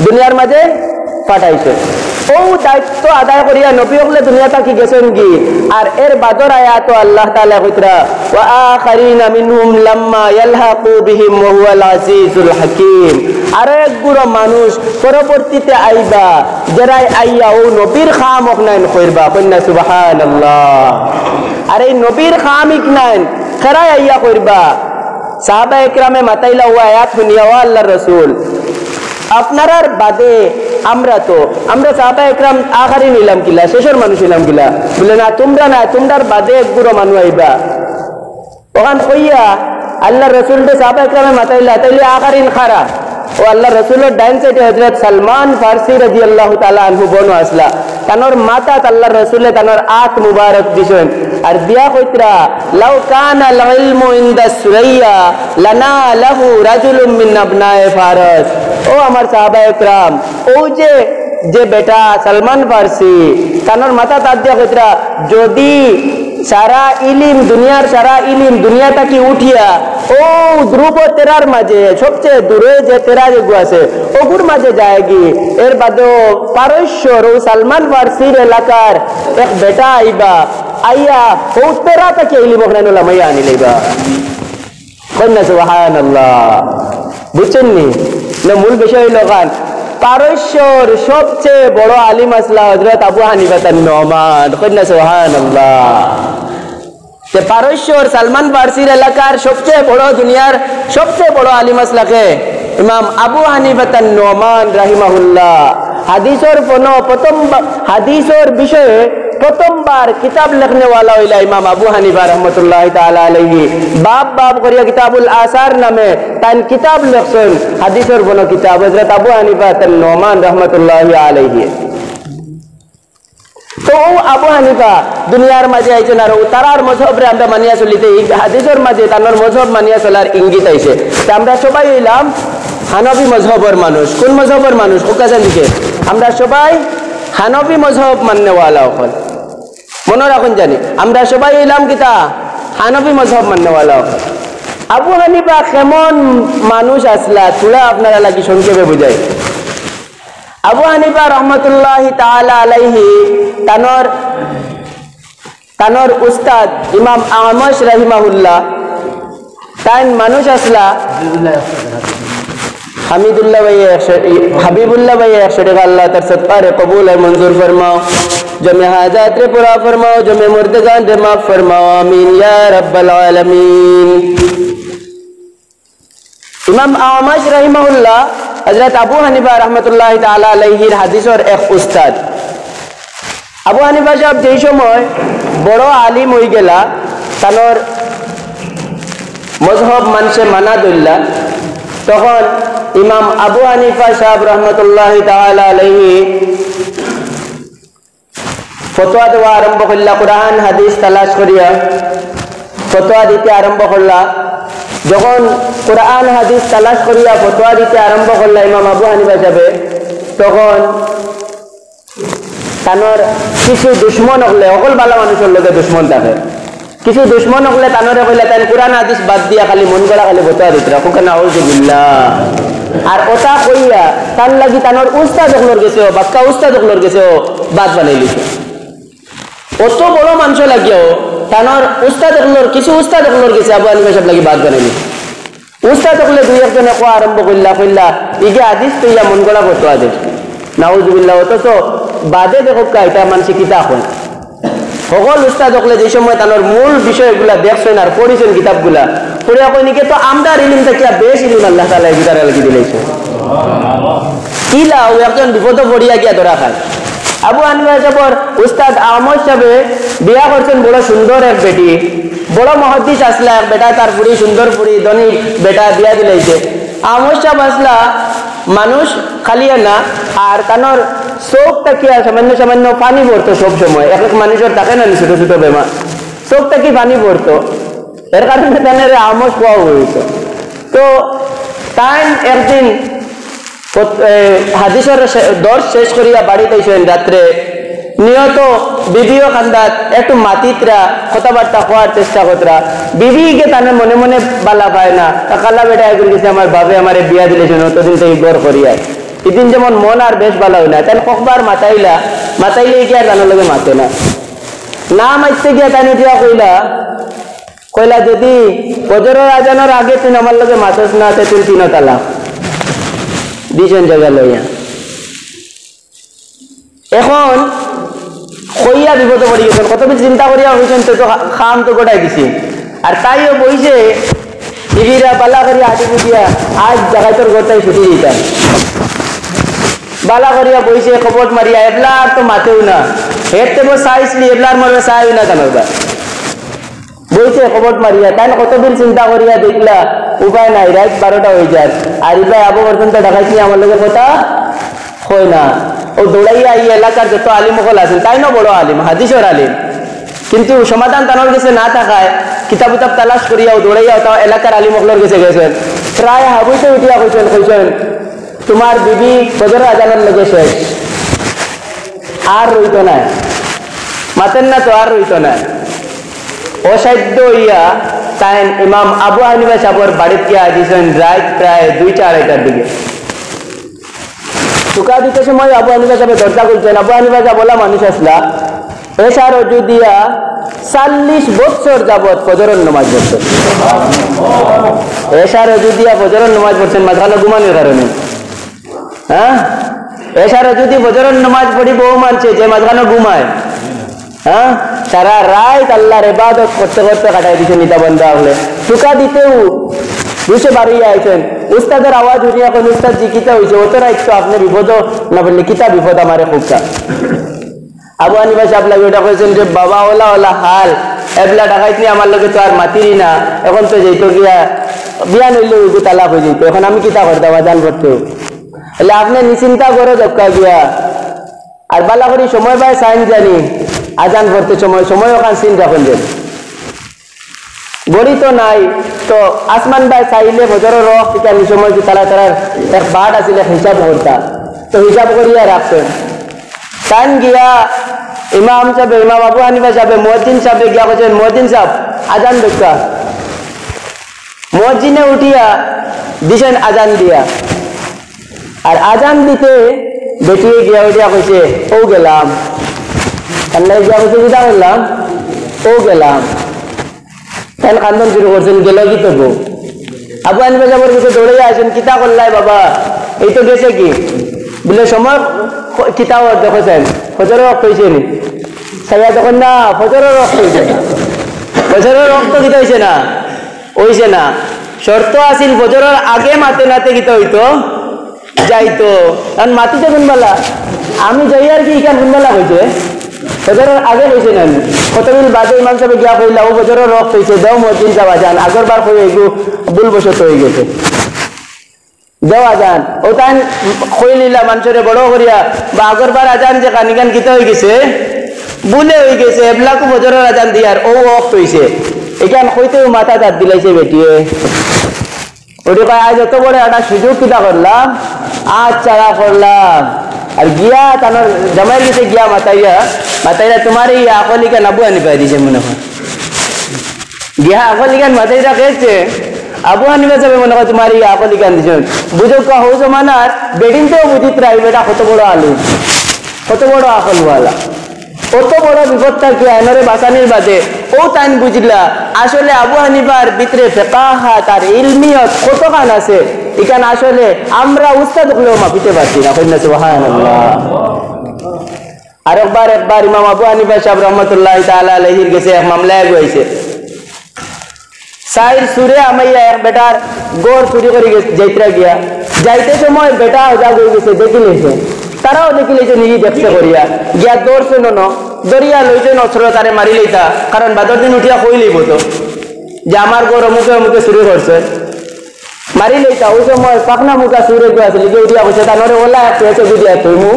দুনিয়ার মাঝে পাঠাইছেন ও দায়িত্ব আদায় করিয়া নবী ওমরে দুনিয়া থাকি গেছেন কি আর এর বাদর আয়াত আল্লাহ তাআলা কইতরা ওয়া আখারিনা মিনহুম লাম্মা ইয়ালহাকু বিহিম ওয়া হুয়াল আজিজুল হাকীম আর এক গুরো মানুষ পরবর্তীতে আইবা যারা আইয়া ও নবীর খাম ওখানে কইরবা কন্যা সুবহানাল্লাহ আর এই নবীর খাম ইকনান খরাই আইয়া কইরবা সাহাবা একরামে মাতাইলা ও আয়াত শুনিয়া ও আল্লাহর রাসূল আপনারার বাদে আমরা সাহাবা একরাম আখারি নিলাম কিলা শেষের মানুষ নিলাম কিলা বলে না তোমরা না তোমরার বাদে এক গুরো মানুষ আইবা ওখান কইয়া আল্লাহ রসুলকে সাহাবা ইকরামে মাতাইলা তাইলে আখারিন খারা ও আল্লাহ রসুলের ডাইন সাইডে হযরত সালমান ফারসি রাদিয়াল্লাহু তাআলা আনহু বনো আসলা তানোর মাতা আল্লাহ রসুলে তানোর আত মুবারক দিছেন আর দিয়া কইতরা লাউ কানা আল ইলমু ইনদা সুরাইয়া লানা লাহু রাজুলুম মিন আবনায়ে ফারস ও আমার সাহাবা ইকরাম ও যে বেটা সালমান ফারসি তানোর মাতা তার দিয়া কইতরা যদি সারা ইলিম দুনিয়ার সারা ইলিম দুনিয়া থেকে উঠিয়া ও ধ্রুব তেরার মাঝে সবচেয়ে দূরে যে তেরা যেগু আছে ওগুর মাঝে যায়গি এর বাদেও পারস্যর ও সালমান ফারসির এলাকার এক বেটা আইবা আইয়া ও তেরা থেকে ইলিম ওখানে লামাইয়া আনি লইবা কন্যা সুবহানাল্লাহ বুঝছেন নি না মূল বিষয় লোকান পারস্যর সবচেয়ে বড় আলিম আসলা হযরত আবু হানিফা আন-নুমান কন্যা সুবহানাল্লাহ যে পারস্যর সালমান ফারসির এলাকার সবচেয়ে বড় দুনিয়ার সবচেয়ে বড় আলিম আসলাকে ইমাম আবু হানিফা আন-নুমান রাহিমাহুল্লাহ হাদিসের বিষয়ে প্রথমবার কিতাব লিখনে वाला হইলা ইমাম আবু হানিফা রাহমাতুল্লাহি তাআলা আলাইহি বাব করিয়া কিতাবুল আসার নামে তান কিতাব লিখছেন হাদিসের কোন কিতাব হযরত আবু হানিফা আন-নুমান রাহমাতুল্লাহি আলাইহি তো আবু হানিফা দুনিয়ার মাঝে আইছেন আর তারার মযহবরে আমরা মানিয়া চলিতে হাদিসের মাঝে তানোর মযহব মানিয়া চলার ইঙ্গিত আইছে তা আমরা সবাই হইলাম হানফি মযহবের মানুষ কোন মযহবের মানুষ ওকাজান দিকে আমরা সবাই হানফি মযহব মাননে वाला হল মনে রাখুন জানি আমরা সবাই হইলাম কিতা হানফি মযহব মাননে वाला হল আবু হানিফা কেমন মানুষ আসলা থোড়া আপনারা লাগি সংক্ষেপে বুঝাই আবু হানিফা রাহমাতুল্লাহি তাআলা আলাইহি তানোর উস্তাদ ইমাম আহমদ রাহিমাহুল্লাহ তান মানুষ আসলা হামিদুল্লাহ ভাই হাবিবুল্লাহ ভাই 100 টাকা আল্লাহ তার সৎকারে কবুল আর মঞ্জুর ফরমাও জমে হাজাত রে পুরা ফরমাও জমে মুর্দগান রে মাফ ফরমাও আমিন ইয়া রাব্বাল আলামিন ইমাম আহমদ রাহিমাহুল্লাহ হযরত আবু হানিফা রাহমাতুল্লাহি তাআলা আলাইহির হাদিসের এক উস্তাদ আবু হানিফা সাহেব যেই সময় বড় আলিম হই গেলা তানোর মযহব মানুষে মানা দইলা তখন ইমাম আবু হানিফা সাহেব রাহমাতুল্লাহি তাআলা আলাইহি ফতোয়া দেওয়া আরম্ভ করলা কোরআন হাদিস তালাশ করিয়া ফতোয়া দিতে আরম্ভ করলা যখন কোরআন হাদিস তালাশ করিয়া ফতোয়া দিতে আরম্ভ করলা ইমাম আবু হানিফা সাহেব তখন তানোর কিছু দুশ্মন হলে অকল ভালো মানুষের লগে দুশ্মন থাকে কিছু দুশ্মন হলে তানোরে কইলা তাই কোরআন হাদিস বাদ দিয়া খালি মন গড়া খালি ফতোয়া দিতে রাখো কেন আউযুবিল্লাহ আর ওটা কইয়া তার লাগি তানোর উস্তাদ হলর গেছে বাক্কা উস্তাদ হলর গেছে বাদ বানাই লিছে অত বড় মানুষ লাগিও তানোর উস্তাদ হলর কিছু উস্তাদ হলর গেছে আবু হানিফা সাহেব লাগি বাদ বানাই লিছে উস্তাদ হলে দুই একজনে কোয়া আরম্ভ কইলা ইগে হাদিস তৈয়া মন গড়া ফতোয়া দে নাউযুবিল্লাহ অথচ বাদে দেখো এটা মানুষ কিতা হয় সকল উস্তাদ হলে যে সময় তানোর মূল বিষয়গুলা দেখছেন আর পড়িছেন কিতাবগুলা পড়িয়া কই নিকে তো আমদার ইলিম থেকে বেশ ইলিম আল্লাহ তাআলা এই ভিতরে লাগি দিলেছে কিলা ও একজন বিপদ পড়িয়া গিয়া ধরা খায় আবু হানিফা সাহেবের উস্তাদ আহমদ সাহেব বিয়া করছেন বড় সুন্দর এক বেটি বড় মুহাদ্দিস আসলা এক বেটা তার পুরি সুন্দর পুরি ধনী বেটা বিয়া দিলাইছে আহমদ সাহেব আসলা মানুষ খালিয়া না আর তানোর চোখ তাকিয়া সামান্য পানি পড়তো সব সময় এক এক মানুষের থাকে না ছোট ছোট বেমার চোখ তাকি পানি পড়তো এর কারণে তানের আমস পাওয়া হইতো তো তাই একদিন হাদিসের দর্শ শেষ করিয়া বাড়িতে আইসেন রাত্রে নিয়ত বিবিও খান্দাত একটু মাতিতরা কথাবার্তা হওয়ার চেষ্টা করতরা বিবিকে তানে মনে মনে বালা পায় না কালা বেটা এগুলো গেছে আমার বাবে আমার বিয়া দিলেছেন অতদিন থেকে গড় করিয়া এদিন যেমন মন আর বেশ ভালো হয় না তাই কখবার মাতাইলে কি আর জানার লগে মাতে না মাইতে গিয়া তাই উঠিয়া কইলা যদি ফজরের আজানের আগে তুই আমার লগে মাতস না তুই 3 তালাক দিছেন জায়গা লইয়া এখন কইয়া বিপদ পড়ি গেছেন কত বেশি চিন্তা করিয়া হয়েছেন তো খাম তো গোটাই দিছি আর তাইও বইছে টিভিরা বালা করিয়া হাঁটি দিয়া আজ জায়গায় তোর গোটাই ছুটি দিতাম বালা করিয়া বইছে কপট মারিয়া এবলার তো মাতেও না হেরতে বো চাইছিলি এবলার মরবে চাইও না কেন বইছে কবট মারিয়া, তাই কতদিন চিন্তা করিয়া দেখলা উপায় নাই, রাত 12টা হয়ে যায়, আর ইবাই আবু পর্যন্ত ডাকাইছি আমার লগে কথা হয় না। ও দৌড়াইয়া এই এলাকার যত আলিম সকল আছেন তাই না বড় আলিম, হাদিসের আলিম, কিন্তু সমাধান তানোর কাছে না থাকায় কিতাব কিতাব তালাশ করিয়া ও দৌড়াইয়া তাও এলাকার আলিম সকলের কাছে গেছেন। প্রায় হাবুইতে উঠিয়া কইছেন তোমার বিবি ফজরের আজানের লগে শেষ, আর রইত না, মাতেন না তো আর রইত না। অসাধ্য হইয়া তাই ইমাম আবু হানিফা সাহেবের বাড়িতে গিয়া দিয়েছেন রাত প্রায় 2-2:30টার দিকে। টুকা দিতে সময় আবু হানিফা সাহেব দরজা খুলছেন। আবু হানিফা সাহেব বলা মানুষ আসলা, এসার অজু দিয়া 40 বছর যাবৎ ফজরের নামাজ পড়ছেন। এসার অজু দিয়া ফজরের নামাজ পড়ছেন মাঝখানে ঘুমানোর কারণে। হ্যাঁ, এসার যদি ফজরের নামাজ পড়ি বহু মানছে যে মাঝখানে ঘুমায়। হ্যাঁ, সারা রাত আল্লাহর ইবাদত করতে করতে কাটাই দিচ্ছেন ইটা বন্ধ হলে। টুকা দিতেও বুঝে বাড়িয়ে আইছেন। উস্তাদের আওয়াজ উঠিয়া এখন উস্তাদ জি কিতা হয়েছে, অত রাত তো আপনি বিপদ না বললে কিতা বিপদ আমারে খুবটা। আবু হানিফা সাহেব লাগে ওটা কইছেন যে বাবা ওলা ওলা হাল এবলা ডাকাইত নি আমার লগে তো আর মাতিরি না, এখন তো যেত গিয়া বিয়া নইলে উগু তালাক হয়ে যেত, এখন আমি কিতা করতাম আজান করতে। তাহলে আপনি নিশ্চিন্তা করে দক্কা গিয়া আর বালা করি সময় পায় সাইন জানি আজান করতে সময় ওখান সিন রাখুন যে গড়ি তো নাই তো আসমান ভাই চাইলে বজরের রক ইত্যাদি সময় যে তারা এক বাট আসলে হিসাব করতা, তো হিসাব করিয়া রাখতেন। তান গিয়া ইমাম আবু হানিফা সাহেব মুয়াজ্জিন সাহেব গিয়া বলছেন মুয়াজ্জিন সাহেব আজান দক্কা। মুয়াজ্জিনে উঠিয়া দিছেন আজান দিয়া, আর আজান দিতে বেটিয়ে গিয়া উঠিয়া কইছে ও গেলাম, কান্নাই গিয়া কইছে কিতা করলাম, ও গেলাম। তাই কান্দন শুরু করছেন, গেল কি তো গো। আবু হানিফা সাহেবের কাছে দৌড়ে আসেন, কিতা করলাই বাবা, এই তো গেছে কি বলে সময় কিতা দেখেছেন ফজরের রক্ত হয়েছে নি সাইয়া তখন না ফজরের রক্ত হয়েছে না, ফজরের রক্ত কিতা হয়েছে না হয়েছে না, শর্ত আসিল ফজরের আগে মাতে নাতে কিতা হইতো যাইতো, কারণ মাতিতে কোনবেলা আমি যাই আর কি ইখান কোনবেলা হয়েছে ফজরের আগে হয়েছে না। কতদিন বাদে ইমাম সাহেব গিয়া কইলা ও ফজরের রক্ত হয়েছে দাও মুয়াজ্জিন সাহেব আজান, আগের বার কই এগু ভুলবশত হয়ে গেছে দেওয়া যান। ও তাই কইলিলা মানুষের বড় করিয়া বা আগরবার আজান যে কানিগান কিতা হয়ে গেছে বুলে হয়ে গেছে এবলাকু ফজরের আজান দিয়ার ও ওয়াক্ত হইছে, এখান কইতেও মাথা দাঁত দিলাইছে বেটিয়ে। ওটি কয় আজ এত বড় একটা সুযোগ কিতা করলাম, আজ চারা করলাম। আর গিয়া তানোর জামাইয়ের কাছে গিয়া মাতাইরা তোমার এই আকলিকা আবু হানিফা দিছে মনে হয়, গিয়া আকলিকান মাতাইরা খেয়েছে আবু হানিফা সাহেব মনে হয় তোমার এই আকলিকান দিছেন। বুঝো কা হো জমানার বেডিন তো বুঝিত রাই বেটা কত বড় আলু, কত বড় আকলওয়ালা, কত বড় বিপদটা কি আইনরে বাসানির বাদে ও তাইন বুঝলা আসলে আবু হানিফার ভিতরে ফিকাহাত আর ইলমিয়ত কতখান আছে, এখান আসলে আমরা উস্তাদ হলেও মাপিতে পারছি না। কইনা সুবহানাল্লাহ। আর একবার ইমাম আবু হানিফা সাহেব রহমতুল্লাহ তাআলা আলাইহির কাছে এক মামলা হইছে। সাইর সুরে আমাইয়া এক বেটার গোড় চুরি করে যাইতে গিয়া যাইতে সময় বেটা ওজা হয়ে গেছে দেখি লেছে, তারাও দেখি লেছে নিজে দেখছে করিয়া গিয়া দৌড়ছে দরিয়া লইছে নছর তারে মারি লইতা, কারণ বাদর দিন উঠিয়া কই লইব তো যে আমার গোড় অমুকে অমুকে চুরি করছে, মারি লইতা। ওই সময় পাখনা মুখা চুরে গিয়ে আছে লিখে উঠিয়া বসে তানরে ওলা পেয়েছে বুঝিয়া তুই মু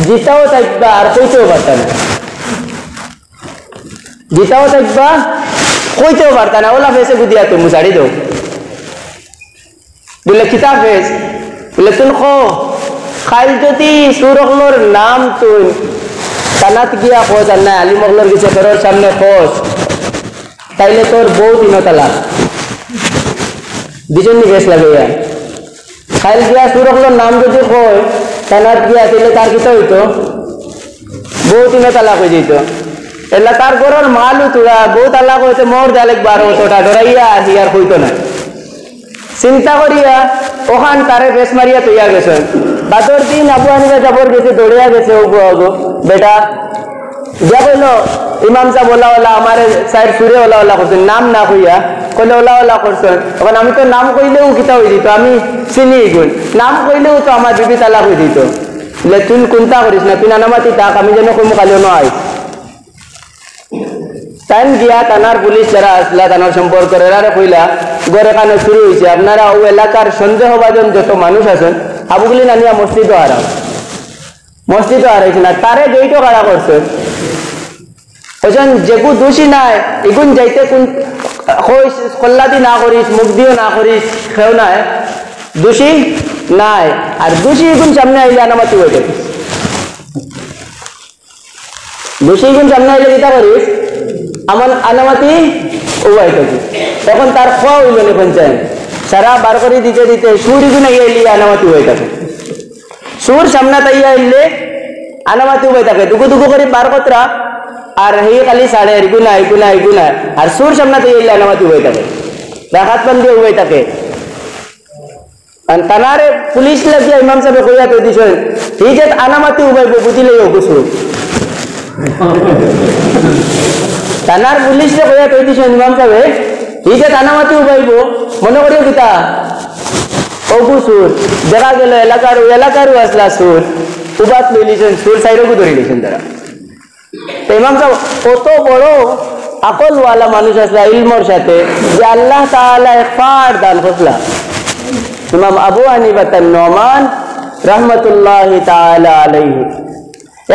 জিতাও থাকবা আর কইতেও পারতা না, জিতাও থাকবা কইতেও পারতা না, ওলা ফেসে বুঝিয়া তুই মু ছাড়ি দো বলে কিতা ফেস বলে তুই খাইল যদি সুরকলোর নাম তুই কানাত গিয়া খোঁজ আর না আলী মগলোর গেছে ফেরোর সামনে খোঁজ, তাইলে তোর বউ 3 তালাক দুজন বেশ লাগে। খাইল গিয়া সুরকলোর নাম যদি কয় কানাত গিয়া তাইলে তার কিতা হইতো বউ 3 তালাক হয়ে যেত। এলা তার ঘরের মালু তুরা বউ তালাক হয়েছে মোর দেয়ালেক 12টা ডরাইয়া আসি আর হইতো না, চিন্তা করিয়া ওখান তারে বেশ মারিয়া তৈয়া গেছেন। বাদর দিন আবু হানিফা যাবর গেছে দৌড়িয়া গেছে ও বেটা যা কইল ইমাম সাহেব ওলা ওলা আমার সাইড সুরে ওলা ওলা করছেন, নাম না কইয়া কইলে ওলা ওলা করছেন। তখন আমি তো নাম কইলেও কিতা হয়ে দিত, আমি চিনি গুণ, নাম কইলেও তো আমার বিবি তালাক হয়ে দিত। বলে তুই কোনটা করিস না, তুই নানামাতি তাক আমি যেন কমু কালিও নয়। টাইম গিয়া থানার পুলিশ যারা আসলা থানার সম্পর্ক এরারে কইলা গড়ে কানে শুরু হয়েছে আপনারা ও এলাকার সন্দেহভাজন যত মানুষ আছেন আবুগুলি নানিয়া মসজিদও হারাইছে না তারে গেইটও কারা করছে ওজন যেগু দোষী নাই এগুন যাইতে কোন কল্লাদি না করিস মুখ দিও না করিস খেও নাই দোষী নাই আর দোষী এগুন সামনে আইলে আনামাতি হয়ে যাবে দোষী এগুন সামনে আইলে কিতা করিস আমার আনামাতি উবাই থাকি তখন তার খোয়া হইল না পঞ্চায়েত সারা বার করে দিতে দিতে সুর এগুন আইলে আনামাতি হয়ে থাকে সুর সামনে তাইয়া আইলে আনামাতি উবাই থাকে দুগু দুগু করে বার কতরা আর হে খালি সাড়ে এগুনা আর সুর সামনে তাইয়া আনামাতি উবাই থাকে ডাকাত বন্ধে উবাই থাকে তানারে পুলিশ লাগিয়া ইমাম সাহেব কইয়া কই দিছেন এই যে আনামাতি উবাইব বুঝিলেই অবসুর থানার পুলিশে কইয়া কই দিছেন ইমাম সাহেব এই যে আনামাতি উবাইব মনে করিও কিতা অবসুর দেখা গেল এলাকারও আসলা সুর উবাত লই লিছেন সুর সাইডকু ধরে লিছেন তারা তো ইমাম সাহেব কত বড় আকলওয়ালা মানুষ আসলা ইলমর সাথে যে আল্লাহ তাআলা ইফার দান করলা ইমাম আবু হানিফা নুমান রাহমাতুল্লাহি তাআলা আলাইহি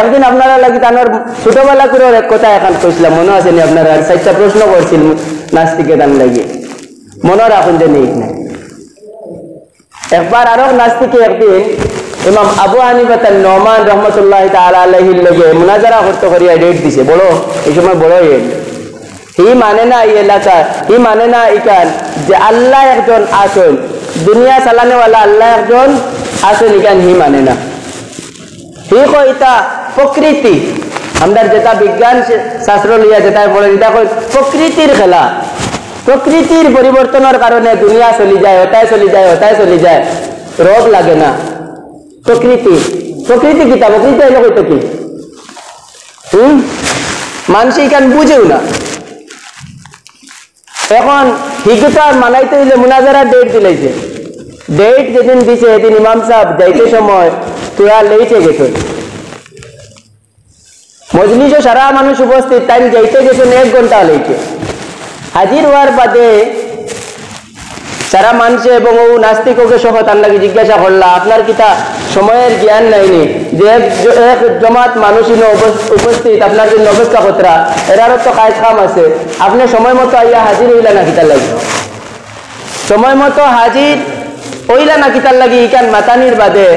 একদিন আপনারা লাগি তানোর ছোটবেলা করে এক কথা এখন কইছিলাম মনে আছে নি আপনারা চারটা প্রশ্ন করছিল নাস্তিকে দান লাগি মনে রাখুন যে নেই না একবার আরো নাস্তিকে একদিন ইমাম আবু হানিফা নুমান রাহমাতুল্লাহি তাআলা আলাইহির লগে মুনাজারা করতে করিয়া ডেট দিছে বড় এই সময় বড় হি মানে না এই এলাকা হি মানে না ইকান যে আল্লাহ একজন আসল দুনিয়া চালানেওয়ালা আল্লাহ একজন আসল ইকান হি মানে না হি কইতা প্রকৃতি আমরা যেটা বিজ্ঞান শাস্ত্র লিয়া যেটা বলে এটা কই প্রকৃতির খেলা প্রকৃতির পরিবর্তনের কারণে দুনিয়া চলি যায় ওটাই চলি যায় রোগ লাগে না প্রকৃতি কিতা প্রকৃতি এলো কইতো কি মানুষ ইকান বুঝেও না এখন হিগুতা মানাইতে হইলে মুনাজারা ডেট দিলাইছে ডেট যেদিন দিছে সেদিন ইমাম সাহেব যাইতে সময় তোরা লেইতে গেছে মজলিসে সারা মানুষ উপস্থিত টাইম যাইতে গেছেন 1 ঘন্টা লেইছে হাজির হওয়ার বাদে সারা মানুষ এবং ও নাস্তিককে সহ তার লাগে জিজ্ঞাসা করলা আপনার কিতা সময়ের জ্ঞান নাইনি যে এক জমাত মানুষ উপস্থিত আপনার জন্য অপেক্ষা কতরা এরারও তো কাজ কাম আছে আপনি সময় মতো আইয়া হাজির হইলা না কিতার লাগি সময় মতো হাজির হইলা না কিতার লাগি ইকান মাতানির বাদে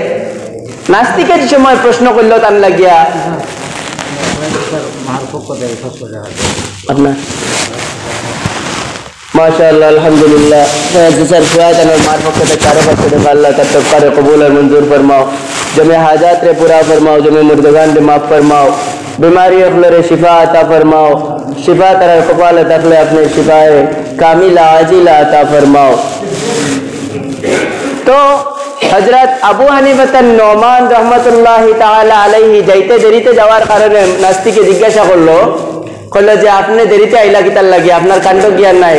নাস্তিকের সময় প্রশ্ন করলো তার লাগিয়া আপনার माशाअल्लाह अल्हम्दुलिल्लाह जिसर फुआद और मार पक्के तक चारों पक्के तक अल्लाह तक कर कबूल और मंजूर फरमाओ जमे हाजात रे पूरा फरमाओ जमे मुर्दगान रे माफ फरमाओ बीमारी अखले रे शिफा अता फरमाओ शिफा तरह कपालत अखले अपने शिफाए कामिला आजिला अता फरमाओ तो हजरत अबू हनीफा नुमान रहमतुल्लाहि ताआला अलैहि जाइते देरीते যাওয়ার কারণে নাস্তিকে জিজ্ঞাসা করলো যে আপনি দেরিতে আইলা কিতার লাগি আপনার কাণ্ড জ্ঞান নাই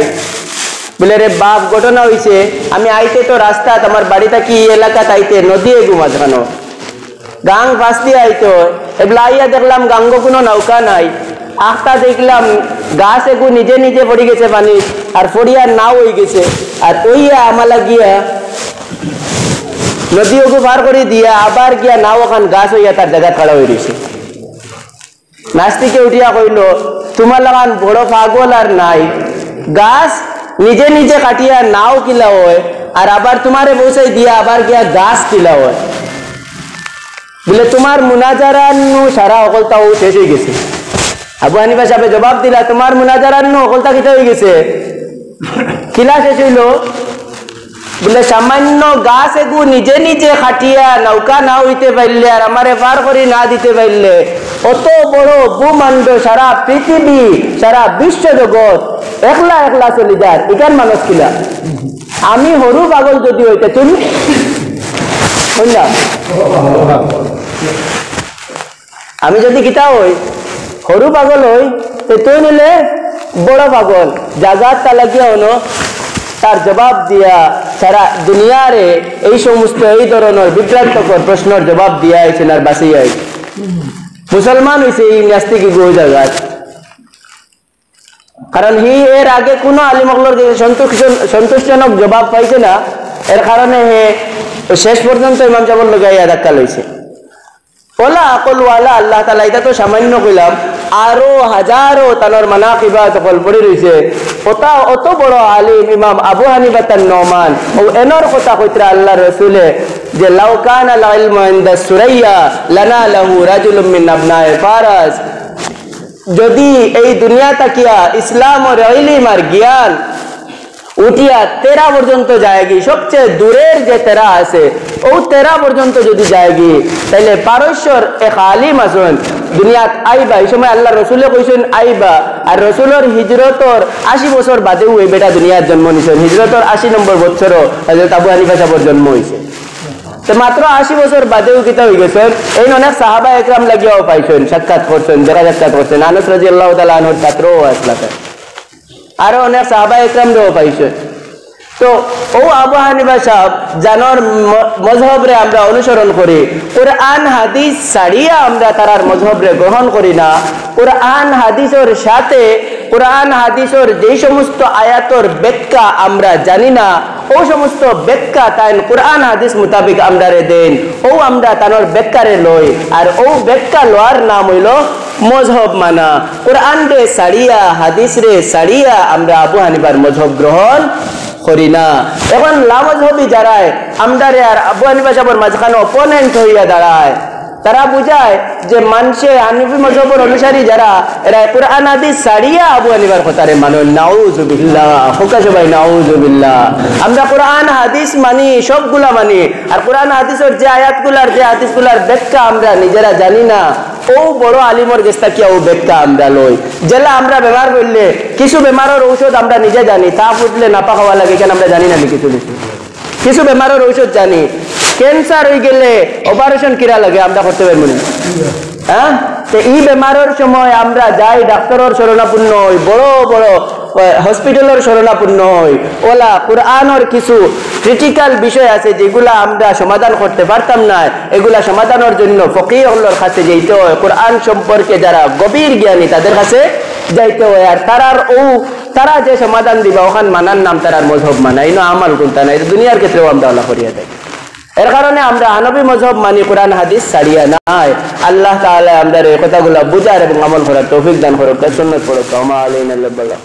বলে রে বাপ ঘটনা হইছে আমি আইতে তো রাস্তা আমার বাড়িটা কি এলাকাতে আইতে নদী এগু মাঝখানো গাং ফাঁস দিয়ে আইতো এবলা আইয়া দেখলাম গাঙ্গ কোনো নৌকা নাই আখটা দেখলাম গাছ এগু নিজে নিজে পড়ে গেছে পানি আর পড়িয়া নাও হয়ে গেছে আর ওইয়া আমালা গিয়া নদী ওগু পার করে দিয়া আবার গিয়া নাও ওখান গাছ হইয়া তার জায়গা খাড়া হয়ে রয়েছে নাস্তিকে উঠিয়া কইল তোমার লাগান বড় পাগল আর নাই গাছ নিজে নিজে কাটিয়া নাও কিলা হয় আর আবার তোমারে বসাই দিয়া আবার গিয়া গাছ কিলা হয় বলে তোমার মুনাজারান্নু সারা অকলতাও শেষ হয়ে গেছে আবু হানিফা সাহেব জবাব দিলা তোমার মুনাজারান্নু অকলতা কিটা হয়ে গেছে কিলা শেষ হইল বলে সামান্য গাছ এগু নিজে নিজে খাটিয়া নৌকা না হইতে পারলে আর আমারে পার করে না দিতে পারলে অত বড় ভূমণ্ড সারা পৃথিবী সারা বিশ্ব জগৎ একলা একলা চলে যায় এখান মানুষ কিলা আমি হরু পাগল যদি হইতে তুমি আমি যদি কিতা হই হরু পাগল হই তো তুই নিলে বড় পাগল জাগাত তা লাগিয়া হলো তার জবাব দিয়া সারা দুনিয়ারে এই সমস্ত এই ধরনের বিভ্রান্তকর প্রশ্নের জবাব দিয়া আইছেন আর বাঁচিয়ে আইছে মুসলমান হয়েছে এই নাস্তিক গো জায়গায় কারণ এর আগে কোনো আলিমগলর সন্তুষ্টজনক জবাব পাইছে না, এর কারণে শেষ পর্যন্ত ইমাম সাহেবের লগে ধাক্কা লইছে। ওলা আকলওয়ালা আল্লাহ তাআলা, এটা তো সামান্য কইলাম, আরো হাজারো তানোর মানাকিবাত সকল পড়ে রয়েছে। ওটা অত বড় আলিম ইমাম আবু হানিফা আন-নুমান, ও এনর কথা কইতরা আল্লাহর রাসূলে যে লাউ কানা আল ইলমু ইনদা সুরাইয়া লানা লাহু রাজুলুম মিন আবনায়ে ফারাস, যদি এই দুনিয়া তাকিয়া ইসলাম আর ইলম আর জ্ঞান উঠিয়া 13 পর্যন্ত যায়গি, সবচেয়ে দূরের যে 13 আছে ও 13 পর্যন্ত যদি যায়গি, তাইলে পারস্যর এক আলিম আছেন দুনিয়াত আইবা। এই সময় আল্লাহ রসুলে কইছেন আইবা, আর রসুলের হিজরতর 80 বছর বাদেও ওই বেটা দুনিয়ার জন্ম নিছেন। হিজরতর 80 নম্বর বছরও হযরত আবু হানিফা সাহেবের জন্ম হয়েছে। তো মাত্র 80 বছর বাদেও কিতা হয়ে গেছেন, এই অনেক সাহাবা একরাম লাগিয়াও পাইছেন, সাক্ষাৎ করছেন, দেখা সাক্ষাৎ করছেন। আনাস রাদিয়াল্লাহু তাআলা আনহুর ছাত্রও আসলাতে, আরো অনেক সাহাবা একরামরাও পাইছেন। তো ও আবু হানিফা সাহেব জানোর মযহবরে আমরা অনুসরণ করি, কোরআন হাদিস ছাড়িয়া আমরা তারার মযহবরে গ্রহণ করি না। কোরআন হাদিসের সাথে কোরআন হাদিসের যেই সমস্ত আয়াতর ব্যাখ্যা আমরা জানি না, ও সমস্ত ব্যাখ্যা তাই কোরআন হাদিস মোতাবিক আমরা দেন, ও আমরা তানোর ব্যাখ্যারে লই, আর ও ব্যাখ্যা লওয়ার নাম হইল মযহব মানা। কোরআন রে সাড়িয়া হাদিস রে সাড়িয়া আমরা আবু হানিফার মযহব গ্রহণ করি না। এখন লামযহবি যারায় আমরা আর আবু হানিফা সাহেবের মাঝখানে অপোনেন্ট হইয়া দাঁড়ায়, তারা বুঝায় যে মানুষে হানিফি মযহবের অনুসারী যারা, এরা কোরআন হাদিস ছাড়িয়া আবু হানিফার কথারে মানে। নাউজুবিল্লাহ, ফোকাস ভাই নাউজুবিল্লাহ। আমরা কোরআন হাদিস মানি, সবগুলা মানি, আর কোরআন হাদিসের যে আয়াতগুলার যে হাদিসগুলার ব্যাখ্যা আমরা নিজেরা জানি না, ও বড় আলিমর গেস্তা কি ও ব্যাখ্যা আমরা লই। জেলা আমরা বেমার করলে কিছু বেমারের ঔষধ আমরা নিজে জানি, তা ফুটলে নাপা খাওয়া লাগে কেন আমরা জানি না কিছু কিছু বেমারের ঔষধ জানি। ক্যান্সার হয়ে গেলে অপারেশন কিরা লাগে আমরা করতে পারবো না, হ্যাঁ? তো এই বেমারের সময় আমরা যাই ডাক্তারের শরণাপন্ন হই, বড় বড় হসপিটালের শরণাপন্ন হই। ওলা কোরআনের কিছু ক্রিটিক্যাল বিষয় আছে যেগুলা আমরা সমাধান করতে পারতাম না, এগুলা সমাধানের জন্য ফকিহগুলোর কাছে যাইতে হয়। কোরআন সম্পর্কে যারা গভীর জ্ঞানী তাদের কাছে যাইতে হয়, আর তারা যে সমাধান দিবা ওখান মানার নাম তারার মযহব মানা। এই আমাল কোনটা না, এটা দুনিয়ার ক্ষেত্রেও আমরা ওলা করিয়া দেয়। এর কারণে আমরা হানফি মযহব মানি, কোরআন হাদিস ছাড়িয়া নাই। আল্লাহ তাআলা আমাদের এই কথাগুলো বুঝার এবং আমল করার তৌফিক দান করুক। সুন্নাত পড়ুক। ওয়া মা আলাইনা ইল্লাল বালাগ।